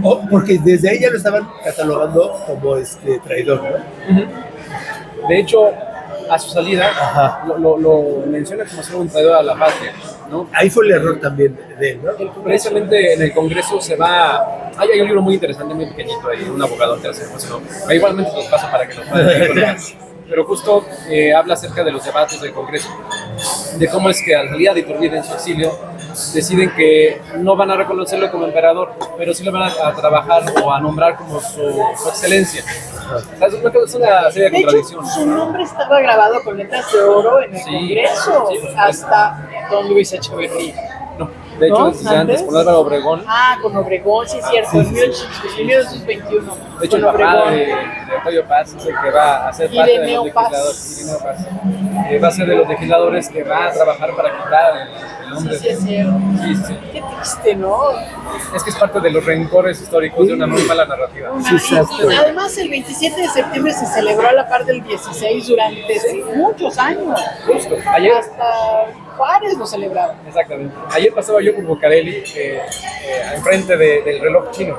O porque desde ahí ya lo estaban catalogando como traidor, ¿no? De hecho, a su salida Ajá. lo menciona como ser un traidor a la patria, ¿no? Ahí fue el error también de él, ¿no? Precisamente en el Congreso se va... Hay un libro muy interesante, muy pequeñito, ahí, un abogado que hace, ¿no? Igualmente los paso para que lo puedan leer. Pero justo habla acerca de los debates del Congreso, de cómo es que al salir de Iturbide en su exilio, deciden que no van a reconocerlo como emperador, pero sí lo van a trabajar o a nombrar como su excelencia. O sea, es una serie de De hecho, contradicciones. su nombre estaba grabado con letras de oro en el Sí, Congreso, sí, por supuesto. hasta Don Luis Echeverría. No, de hecho, ¿No? desde antes, ¿Antes? con Álvaro Obregón, Ah, con Obregón, sí es cierto, en 1921. de hecho, el con papá Obregón. de Octavio Paz es el que va a ser parte de Ireneo los Paz. legisladores. Ireneo Paz. Va a ser de los legisladores que va a trabajar para quitar el nombre. Sí, es cierto. Sí, sí, sí. Qué triste, ¿no? Es que es parte de los rencores históricos de una muy mala narrativa. Sí, exacto. Y además, el 27 de septiembre se celebró a la par del 16 durante muchos años. Justo. Ayer, Hasta Juárez lo celebraba. exactamente. Ayer pasaba yo por Bucareli, enfrente del reloj chino.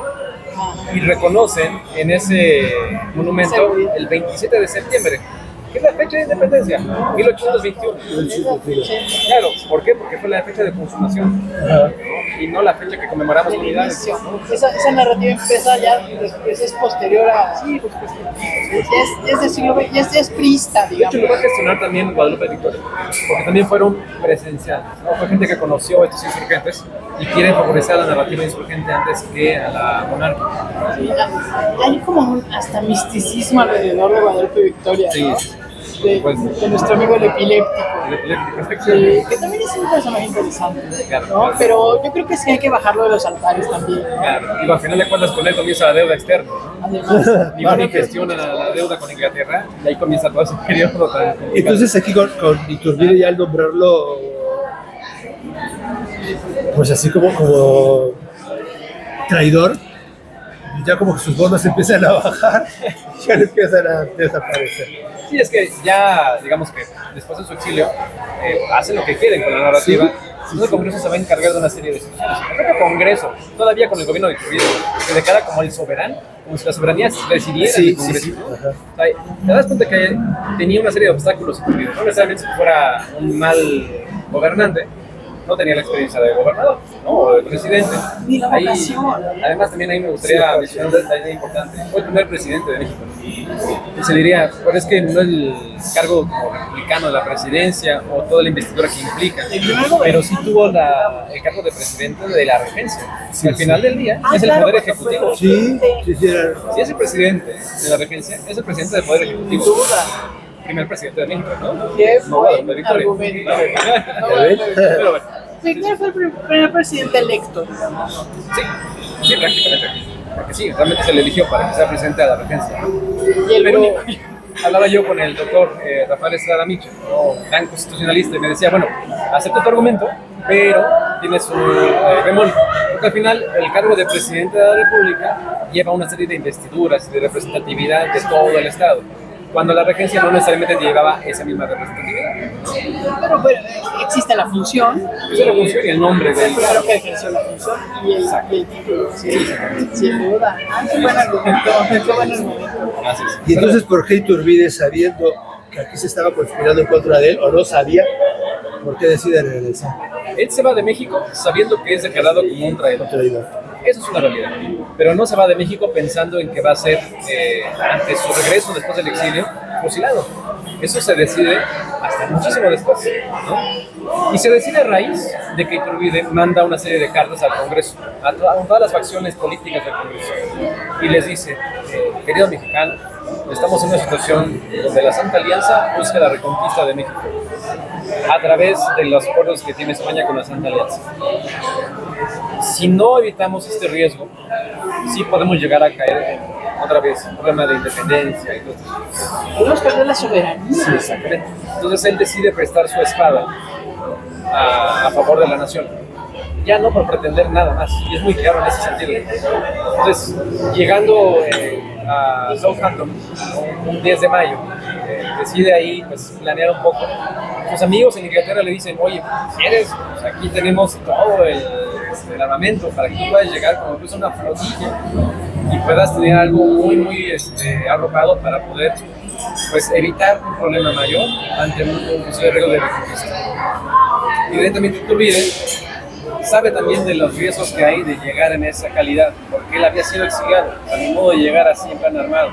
Y reconocen en ese monumento el 27 de septiembre, que es la fecha de independencia, 1821. Claro, ¿por qué? Porque fue la fecha de consumación, Ajá. y no la fecha que conmemoramos Del unidades. inicio. Esa narrativa empieza ya después, es posterior a. Sí, pues, ya es del siglo XX, ya es priista, De hecho, digamos. lo va a gestionar también Guadalupe Victoria, porque también fueron presenciales, ¿no? Fue gente que conoció a estos insurgentes y quieren favorecer a la narrativa insurgente antes que a la monárquica. Sí, hay como hasta misticismo alrededor de Guadalupe Victoria, Sí, ¿no? sí, De nuestro amigo el epiléptico. el epiléptico. Sí, que también es un personaje interesante, Claro, ¿no? claro. Pero yo creo que sí hay que bajarlo de los altares también, ¿no? Claro, digo, al final de cuentas con él comienza la deuda externa, ¿no? Además, Iván gestiona la deuda con Inglaterra y ahí comienza todo ese periodo tan complicado. Entonces aquí con Iturbide ya al nombrarlo, pues así como traidor, ya como que sus bonos empiezan a bajar, ya le empiezan a desaparecer. Sí, es que ya, digamos que después de su exilio, hacen lo que quieren con la narrativa. Entonces el Congreso se va a encargar de una serie de decisiones. El propio Congreso, todavía con el gobierno de Iturbide, se declara como el soberano, como si la soberanía residiera en el Congreso. sí. ¿no? O sea, te das cuenta que tenía una serie de obstáculos Iturbide. No necesariamente si fuera un mal gobernante, no tenía la experiencia de gobernador, ¿no? O de presidente. Ni la Ahí, vocación. además, también ahí me gustaría mencionar una idea importante. Fue el primer presidente de México. Y se diría, pero es que no el cargo como republicano de la presidencia o toda la investidura que implica, pero sí tuvo el cargo de presidente de la regencia. Y al final del día es el claro, poder porque fue- ejecutivo. Sí, era- Si es el presidente de la regencia, es el presidente del poder ejecutivo. Sin duda. Primer presidente de México, ¿no? Qué No, buen de Victoria. argumento. Pero bueno, Victoria fue el primer presidente electo, digamos. sí, prácticamente. Porque sí, realmente se le eligió para que sea presidente de la regencia. Y el Pero único. hablaba yo con el doctor Rafael Estrada Micho, gran constitucionalista, y me decía, bueno, acepto tu argumento, pero tiene su bemol, porque al final el cargo de presidente de la República lleva una serie de investiduras y de representatividad de todo el Estado. cuando la regencia no necesariamente llevaba esa misma representatividad. Pero bueno, existe la función. Esa es la función y el nombre del... Claro que ejerció la función y el título. Sí, sin duda. Qué buen argumento, qué buen argumento. Gracias. Y entonces, ¿por qué Iturbide, sabiendo que aquí se estaba conspirando en contra de él, o no sabía, por qué decide regresar? Él se va de México sabiendo que es declarado como un traidor. Eso es una realidad. Pero no se va de México pensando en que va a ser, ante su regreso después del exilio, fusilado. Eso se decide hasta muchísimo después, ¿no? Y se decide a raíz de que Iturbide manda una serie de cartas al Congreso, a todas las facciones políticas del Congreso, y les dice, queridos mexicanos, estamos en una situación donde la Santa Alianza busca la reconquista de México a través de los acuerdos que tiene España con la Santa Alianza. Si no evitamos este riesgo, sí podemos llegar a caer otra vez en un problema de independencia y todo eso. Podemos perder la soberanía. Sí, exactamente. Entonces él decide prestar su espada a favor de la nación. Ya no por pretender nada más, y es muy claro en ese sentido. Entonces, llegando a Southampton un 10 de mayo, decide ahí pues, planear un poco. Sus amigos en Inglaterra le dicen, oye, si quieres, pues, aquí tenemos todo el armamento para que tú puedas llegar como incluso una flotilla y puedas tener algo muy arropado para poder pues, evitar un problema mayor ante un posible riesgo de reconquista. Evidentemente Iturbide sabe también de los riesgos que hay de llegar en esa calidad, porque él había sido exiliado, a mi modo de llegar así en plan armado.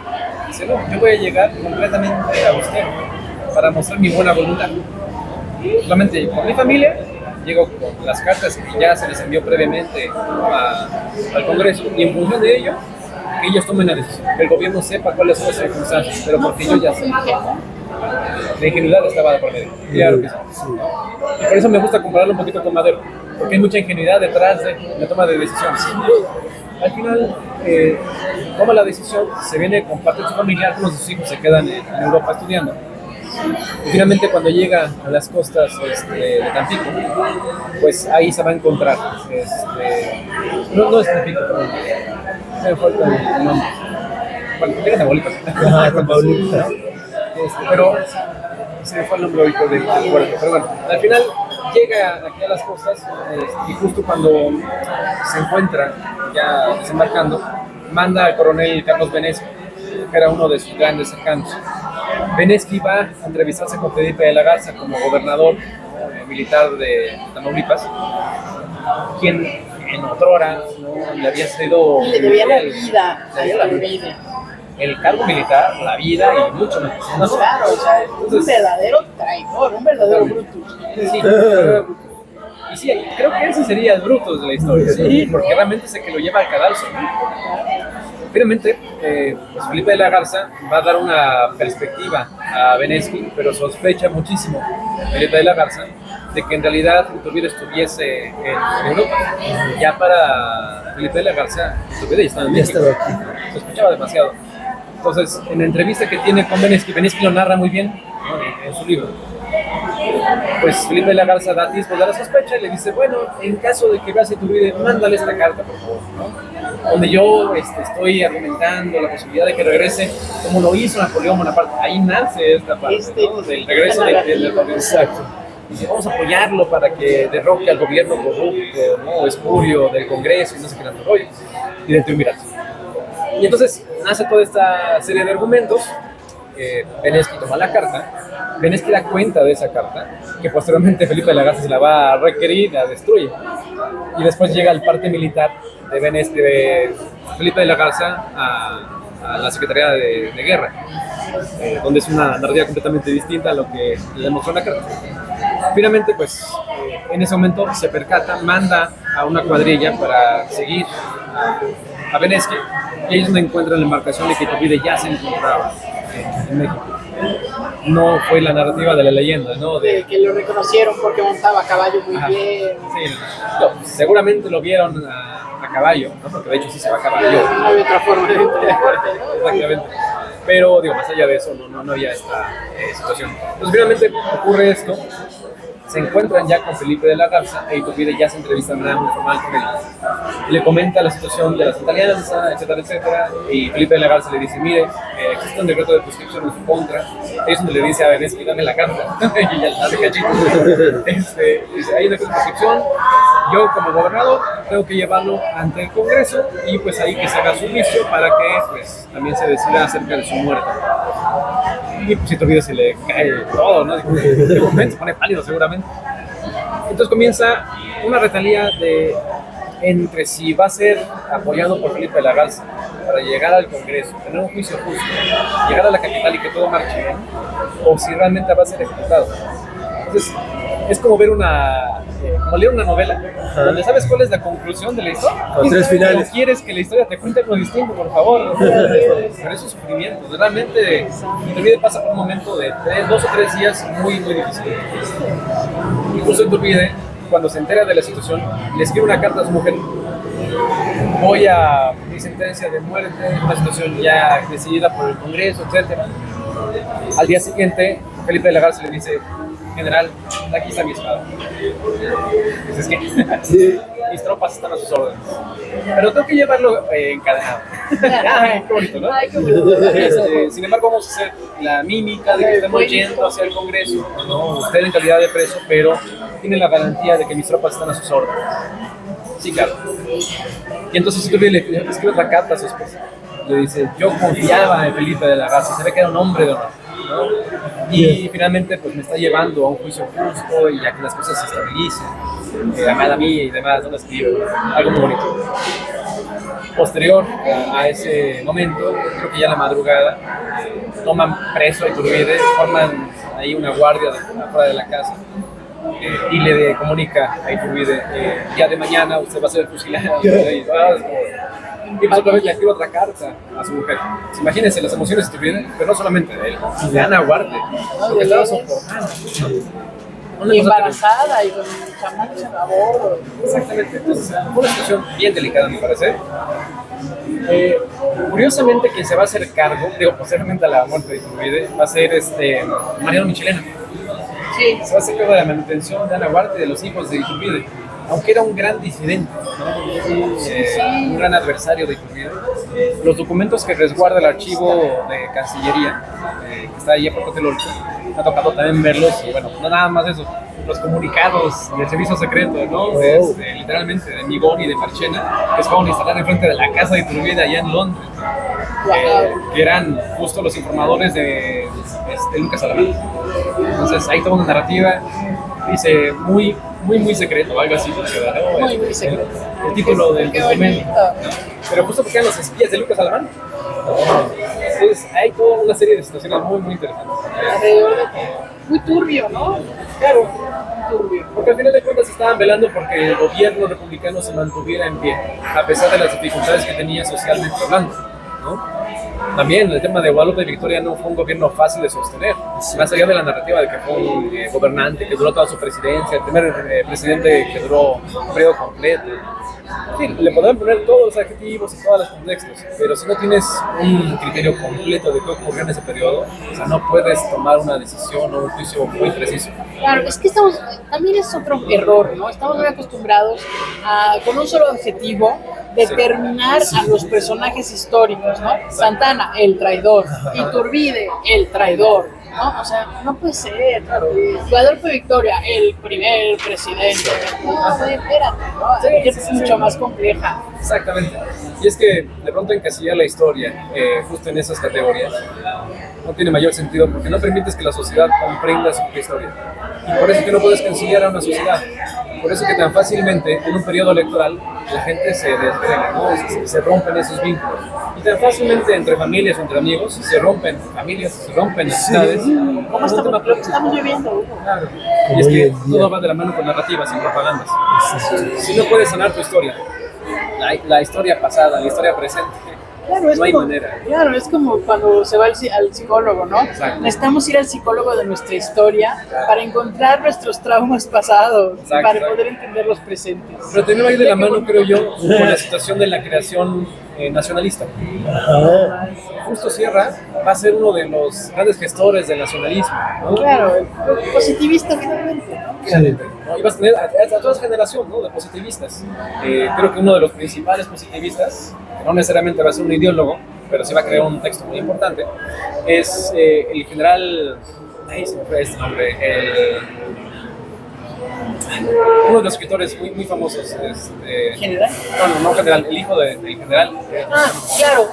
Dice, no, yo voy a llegar completamente austero para mostrar mi buena voluntad. Solamente con mi familia, llego con las cartas que ya se les envió previamente al Congreso, y en función de ello, que ellos tomen la decisión, que el gobierno sepa cuáles son las circunstancias, pero porque yo ya sé. La ingenuidad estaba de por medio, claro que sí. Y por eso me gusta compararlo un poquito con Madero, porque hay mucha ingenuidad detrás de la toma de decisiones. Al final, toma la decisión, se viene con parte de su familia, algunos de sus hijos se quedan en Europa estudiando. Y finalmente cuando llega a las costas de Tampico, pues ahí se va a encontrar, no es Tampico, se me falta el nombre. Bueno, llega a Tamaulipas. Pero se me fue el nombre ahorita del puerto. Pero bueno, al final llega aquí a las costas y justo cuando se encuentra ya desembarcando, manda al coronel Carlos Benesky, que era uno de sus grandes cercanos. Benesky va a entrevistarse con Felipe de la Garza como gobernador militar de Tamaulipas, quien en otrora le había sido... Le debía la vida a Iturbide. El cargo militar, la vida y mucho más. ¿No? Claro, o sea, un verdadero traidor, un verdadero Brutus. Sí, y sí, creo que ese sería el Brutus de la historia, sí, porque realmente es el que lo lleva al cadalso. Finalmente, pues Felipe de la Garza va a dar una perspectiva a Benesky, pero sospecha muchísimo Felipe de la Garza de que en realidad Iturbide estuviese en Europa. Ya para Felipe de la Garza, Iturbide ya estaba en México. Sospechaba demasiado. Entonces, en la entrevista que tiene con Benesky lo narra muy bien, ¿no? En su libro. Pues Felipe de la Garza da atisbos de la sospecha y le dice, bueno, en caso de que veas a Iturbide, mándale esta carta, por favor, ¿no? Donde yo estoy argumentando la posibilidad de que regrese, como lo hizo Napoleón Bonaparte. Ahí nace esta parte, ¿no? Del regreso del gobierno. Exacto. Dice, vamos a apoyarlo para que derroque al gobierno corrupto, ¿no? Espurio del Congreso y no sé qué tanto rollo, y del triunvirato. Y entonces nace toda esta serie de argumentos. Benesky toma la carta, Benesky da cuenta de esa carta, que posteriormente Felipe de la Garza se la va a requerir, la destruye. Y después llega el parte militar de Felipe de la Garza a la Secretaría de Guerra, donde es una narrativa completamente distinta a lo que le demostró la carta. Finalmente, pues, en ese momento se percata, manda a una cuadrilla para seguir a Benesky, y ahí es donde encuentran la embarcación de que Iturbide ya se encontraba en México. No fue la narrativa de la leyenda, ¿no? De que lo reconocieron porque montaba a caballo muy bien. Sí, no, seguramente lo vieron a caballo, ¿no? Porque de hecho sí se va a caballo. No había otra forma de transporte, ¿no? Exactamente. Pero, digo, más allá de eso, no había esta situación. Entonces, finalmente ocurre esto. se encuentran ya con Felipe de la Garza e Iturbide ya se entrevista de manera muy formal con él. Y le comenta la situación de la Santa Alianza, etcétera, etcétera. Y Felipe de la Garza le dice, mire, existe un decreto de prescripción en su contra. Ahí es donde le dice a Benesky, dame la carta. Y ya hace cachito. Dice, hay un decreto de prescripción. Yo como gobernador tengo que llevarlo ante el Congreso y pues ahí que se haga su juicio para que pues también se decida acerca de su muerte. Y pues Iturbide se le cae todo, ¿no? De momento se pone pálido seguramente. Entonces comienza una retalía entre si va a ser apoyado por Felipe de la Garza para llegar al Congreso, tener un juicio justo, llegar a la capital y que todo marche bien, o si realmente va a ser ejecutado. Entonces es como ver como leer una novela, donde sabes cuál es la conclusión de la historia. Con 3 finales. No quieres que la historia te cuente algo distinto, por favor. Pero eso es sufrimiento. Realmente, Iturbide pasa por un momento de 2 o 3 días muy, muy difícil. Incluso Iturbide, cuando se entera de la situación, le escribe una carta a su mujer. Voy a mi sentencia de muerte, una situación ya decidida por el Congreso, etc. Al día siguiente, Felipe de la Garza le dice, general, aquí está mi espada. Dices que sí. Mis tropas están a sus órdenes. Pero tengo que llevarlo encadenado. Ay, qué bonito, ¿no? Ay, qué bonito. Sin embargo, vamos a hacer la mímica de que estamos yendo hacia el Congreso, ¿no? Usted en calidad de preso, pero tiene la garantía de que mis tropas están a sus órdenes. Sí, claro. Y entonces Iturbide le escribe otra carta a su esposa. Le dice, yo confiaba en Felipe de la Garza, se ve que era un hombre de honor, ¿no? Y finalmente pues me está llevando a un juicio justo y a que las cosas se estabilicen, amada mía y demás, ¿no? Escribe algo muy bonito. Posterior a ese momento, creo que ya en la madrugada, toman preso a Iturbide, forman ahí una guardia afuera de la casa. Y le comunica a Iturbide, día de mañana usted va a ser fusilado. Y pues otra vez le escribe otra carta a su mujer. Imagínense las emociones de Iturbide, pero no solamente de él, de Ana Huarte, porque estaba soportando. Y embarazada y con chamanes a bordo. Exactamente, entonces fue una situación bien delicada, me parece. Curiosamente, quien se va a hacer cargo, posteriormente a la muerte de Iturbide, va a ser Mariano Michelena. Sí. Se va a hacer cargo de la manutención de Ana Huarte y de los hijos de Iturbide, aunque era un gran disidente, ¿no? Un gran adversario de Iturbide. Los documentos que resguarda el archivo de Cancillería, que está ahí a Tlatelolco, me ha tocado también verlos, y bueno, no nada más eso, los comunicados del servicio secreto, ¿no? Literalmente de Migón y de Marchena, que se fueron a instalar enfrente de la casa de Iturbide allá en Londres, que eran justo los informadores de Lucas Alamán. Entonces ahí toda una narrativa, dice muy secreto, algo así, ¿no? Muy secreto. El título del documento. Pero justo porque eran los espías de Lucas Alamán. Entonces hay toda una serie de situaciones muy interesantes. Alrededor de muy turbio, ¿no? Claro, muy turbio. Porque al final de cuentas estaban velando porque el gobierno republicano se mantuviera en pie, a pesar de las dificultades que tenía socialmente hablando, ¿no? También el tema de Guadalupe Victoria no fue un gobierno fácil de sostener, más allá de la narrativa de que fue un gobernante que duró toda su presidencia, el primer presidente que duró un periodo completo. Sí, le podrán poner todos los adjetivos y todos los contextos, pero si no tienes un criterio completo de qué ocurrió en ese periodo, o sea, no puedes tomar una decisión o un juicio muy preciso. Claro, es que también es otro error, ¿no? Estamos muy acostumbrados a, con un solo objetivo, determinar a los personajes históricos, ¿no? Santana, el traidor, Iturbide, el traidor, ¿no? O sea, no puede ser. Guadalupe Victoria, el primer presidente. No, espérate, ¿no? Es mucho más compleja. Exactamente. Y es que de pronto encasillar la historia justo en esas categorías no tiene mayor sentido porque no permites que la sociedad comprenda su propia historia. Y por eso que no puedes conciliar a una sociedad. Por eso que tan fácilmente en un periodo electoral la gente se desgrega, ¿no? Se rompen esos vínculos. Y tan fácilmente entre familias o entre amigos se rompen familias, se rompen amistades. ¿Cómo estamos viviendo? Claro. Y es que todo va de la mano con narrativas y propagandas. Si no puedes sanar tu historia, la historia pasada, la historia presente, Claro, no hay manera. Claro, es como cuando se va al psicólogo, ¿no? Exacto. Necesitamos ir al psicólogo de nuestra historia para encontrar nuestros traumas pasados, para poder entender los presentes. Pero también va a ir de la mano, creo yo, con la situación de la creación nacionalista. Ajá. Justo Sierra va a ser uno de los grandes gestores del nacionalismo, ¿no? Claro, positivista finalmente, ¿no? Finalmente, ¿no? Y vas a tener a toda esa generación, ¿no?, de positivistas. Creo que uno de los principales positivistas, que no necesariamente va a ser un ideólogo, pero sí va a crear un texto muy importante, es el general, se me fue este nombre, uno de los escritores muy famosos. ¿General? No general, el hijo del general. Claro,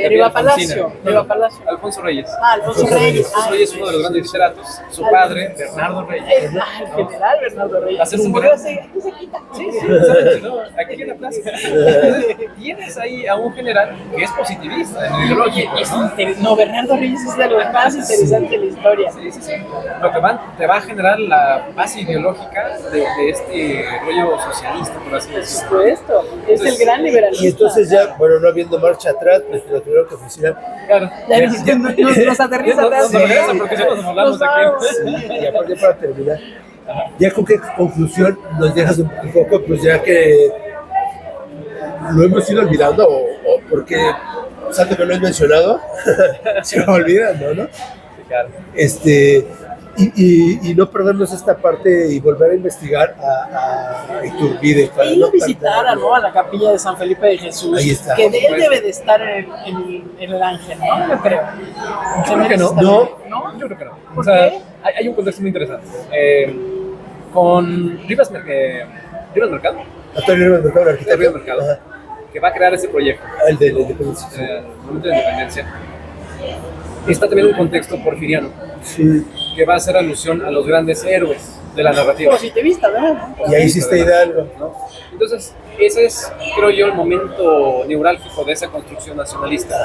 Riva Alfonsina. Palacio. Alfonso Reyes. Alfonso Reyes. Alfonso Reyes es uno de los grandes literatos. Su padre, Bernardo Reyes. El general Bernardo Reyes. Va a ser un murió gran- aquí se quita. Sí, exactamente, ¿no? Aquí en la plaza. Entonces, tienes ahí a un general que es positivista, en ideológico, ¿no? No, Bernardo Reyes es de lo más interesante de la historia. Sí. Lo que te va a generar la base ideológica de este rollo socialista, por así Por decirlo. supuesto, es el gran liberalismo. Y entonces ya, bueno, no habiendo marcha atrás, pues lo tuvieron que funcionar. Claro. Ya nos aterriza No, atrás. no regresa porque si nos volamos aquí. Y aparte para terminar, ya con qué conclusión nos dejas un poco, pues ya que lo hemos ido olvidando o porque santo que lo has mencionado, se lo olvidan, ¿no? Claro. Y no perdernos esta parte y volver a investigar a Iturbide. Para Ir no a visitar perderlo. ¿no? a la capilla de San Felipe de Jesús, Ahí está. que él debe de estar en el ángel, ¿no? Yo creo. Yo creo que no. ¿No? Yo creo que no. ¿Por O sea, qué? hay un contexto muy interesante. Con Rivas Mercado, Antonio Rivas Mercado, el arquitecto. Rivas Mercado, Ajá. que va a crear ese proyecto, El de la independencia. el momento de la independencia. Está también un contexto porfiriano, Sí. que va a hacer alusión a los grandes héroes de la narrativa. Positivista, ¿verdad? Y ahí sí está Hidalgo. ¿no? Entonces, ese es, creo yo, el momento neurálgico de esa construcción nacionalista.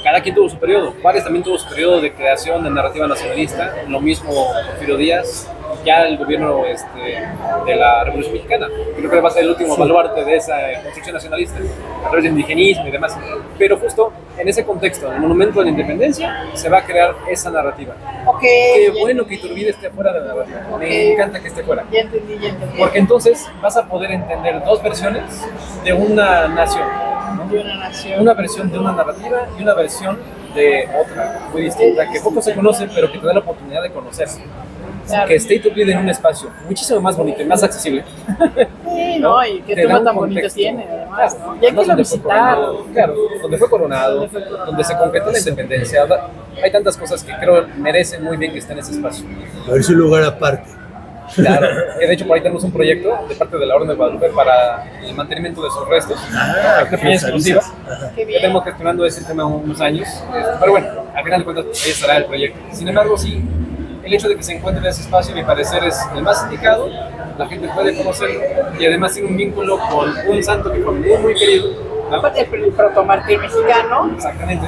Cada quien tuvo su periodo. Juárez también tuvo su periodo de creación de narrativa nacionalista. Lo mismo Porfirio Díaz, ya el gobierno de la Revolución Mexicana. Creo que va a ser el último baluarte de esa construcción nacionalista, a través del indigenismo y demás. Pero justo en ese contexto, en el Monumento de la Independencia, se va a crear esa narrativa. Ok. Qué bueno que Iturbide esté fuera de la narrativa. Me encanta que esté fuera. Ya entendí. Porque entonces vas a poder entender dos versiones de una nación, ¿no? De una nación. Una versión de una narrativa y una versión de otra, muy distinta, que poco se conoce, pero que te da la oportunidad de conocerse. Claro. Que esté Iturbide en un espacio muchísimo más bonito y más accesible. Sí, ¿no? Y qué Te da toma un tan bonito contexto. tiene, además, ¿no? Y hay que Además, irlo a donde fue visitar. coronado, claro, donde fue coronado, donde se concretó la independencia. Hay tantas cosas que creo merecen muy bien que estén en ese espacio. A ver, es un lugar aparte. Claro, que de hecho por ahí tenemos un proyecto de parte de la Orden de Guadalupe para el mantenimiento de sus restos. Una capilla exclusiva. Qué Ya bien. tenemos gestionando ese tema unos años, pero bueno, al final de cuentas ahí estará el proyecto. Sin embargo, sí, el hecho de que se encuentre en ese espacio, a mi parecer, es el más indicado. La gente puede conocerlo y además tiene un vínculo con un santo que fue muy querido, ¿no? El protomártir mexicano. Exactamente.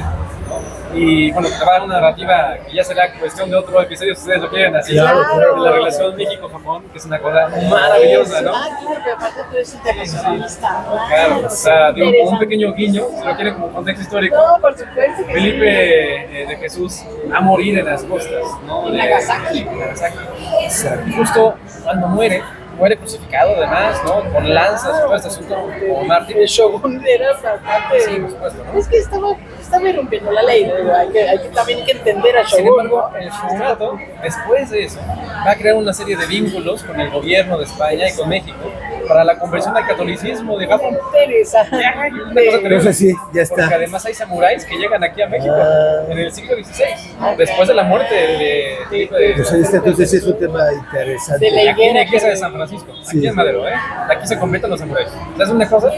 Y bueno, te va a dar una narrativa que ya será cuestión de otro episodio si ustedes lo quieren así. Claro, claro. De la relación México-Japón, que es una cosa maravillosa, ¿no? Claro, pero aparte tú eres internacionalista. Claro, o sea, digo, como un Interesante. pequeño guiño, si lo quieren como contexto histórico. No, por supuesto que Felipe de Jesús va a morir en las costas, ¿no? En Nagasaki. En Nagasaki. Y justo cuando muere crucificado además, ¿no? Con lanzas y todo este asunto como mártir. el shogun era bastante. Sí, por supuesto, ¿no? Es que estaba irrumpiendo la ley, ¿no? También hay que entender a Sin Shogun. embargo, el shogunato, después de eso, va a crear una serie de vínculos con el gobierno de España y con México para la conversión al catolicismo de Japón. Interesante. Una cosa tremenda. Entonces sí, ya está. Porque además hay samuráis que llegan aquí a México en el siglo XVI, ¿no? Después de la muerte de Felipe de Pues entonces sí es un tema interesante. De la aquí en la higuera iglesia de que- San Francisco, aquí Sí. en Madero, Aquí se convierten los samuráis. ¿Sabes una cosa?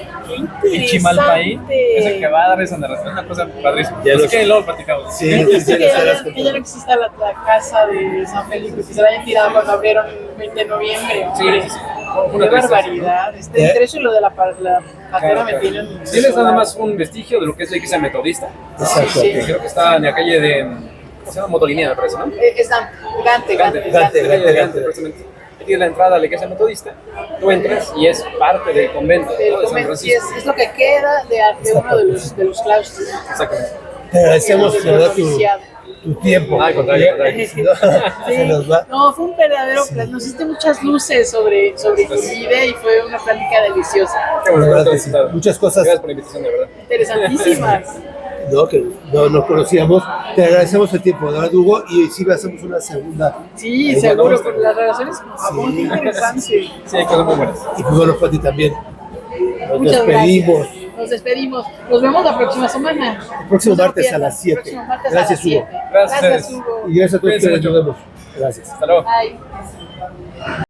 El Chimalpaín interesante. es el que va a dar esa narración, una cosa padrísima. Ya Así lo que sé. luego platicamos. Sí, Es sí, que ya ya, estarás que ya no exista la casa de San Felipe, que se la hayan tirado cuando abrieron el 20 de noviembre. Sí, sí, sí. Fue Qué una tristeza, barbaridad. Entre eso y lo de la patera Claro, me claro. tienen. Tienes nada más un vestigio de lo que es la iglesia metodista. Exacto. Sí, Que creo que está en la calle de. ¿Cómo se llama? Motolinía, me parece, ¿no? Es Gante. Gante, Gante, la calle de Gante. precisamente. tienes la entrada a la iglesia metodista, tú entras y es parte del convento, ¿no? de San Sí, Francisco. es lo que queda de uno de los claustros. Exactamente. Te agradecemos Del de verdad tu, noviciado. tu tiempo. Al contrario, al contrario. Si no, se nos va. No, fue un verdadero plan. Nos diste muchas luces sobre Iturbide y fue una plática deliciosa, Qué bueno, La verdad todo que sí. disfrutado. Muchas cosas. Gracias por la invitación, de verdad. interesantísimas. ¿No? Que no nos conocíamos. Te agradecemos el tiempo, de verdad, Hugo, y sí hacemos una segunda. Sí, Ahí seguro, vamos. con las relaciones con Japón, qué interesante. Sí, hay cosas muy buenas. Y pues bueno, Pati también. Nos Muchas despedimos. gracias. Nos despedimos. Nos vemos la próxima semana. El próximo No se lo martes a pierdan. las 7. Próximo martes Gracias, a las 7. Hugo. Gracias. Gracias, Hugo. Y gracias a todos Cuídense ustedes. mucho. Nos vemos. Gracias. Hasta luego. Bye.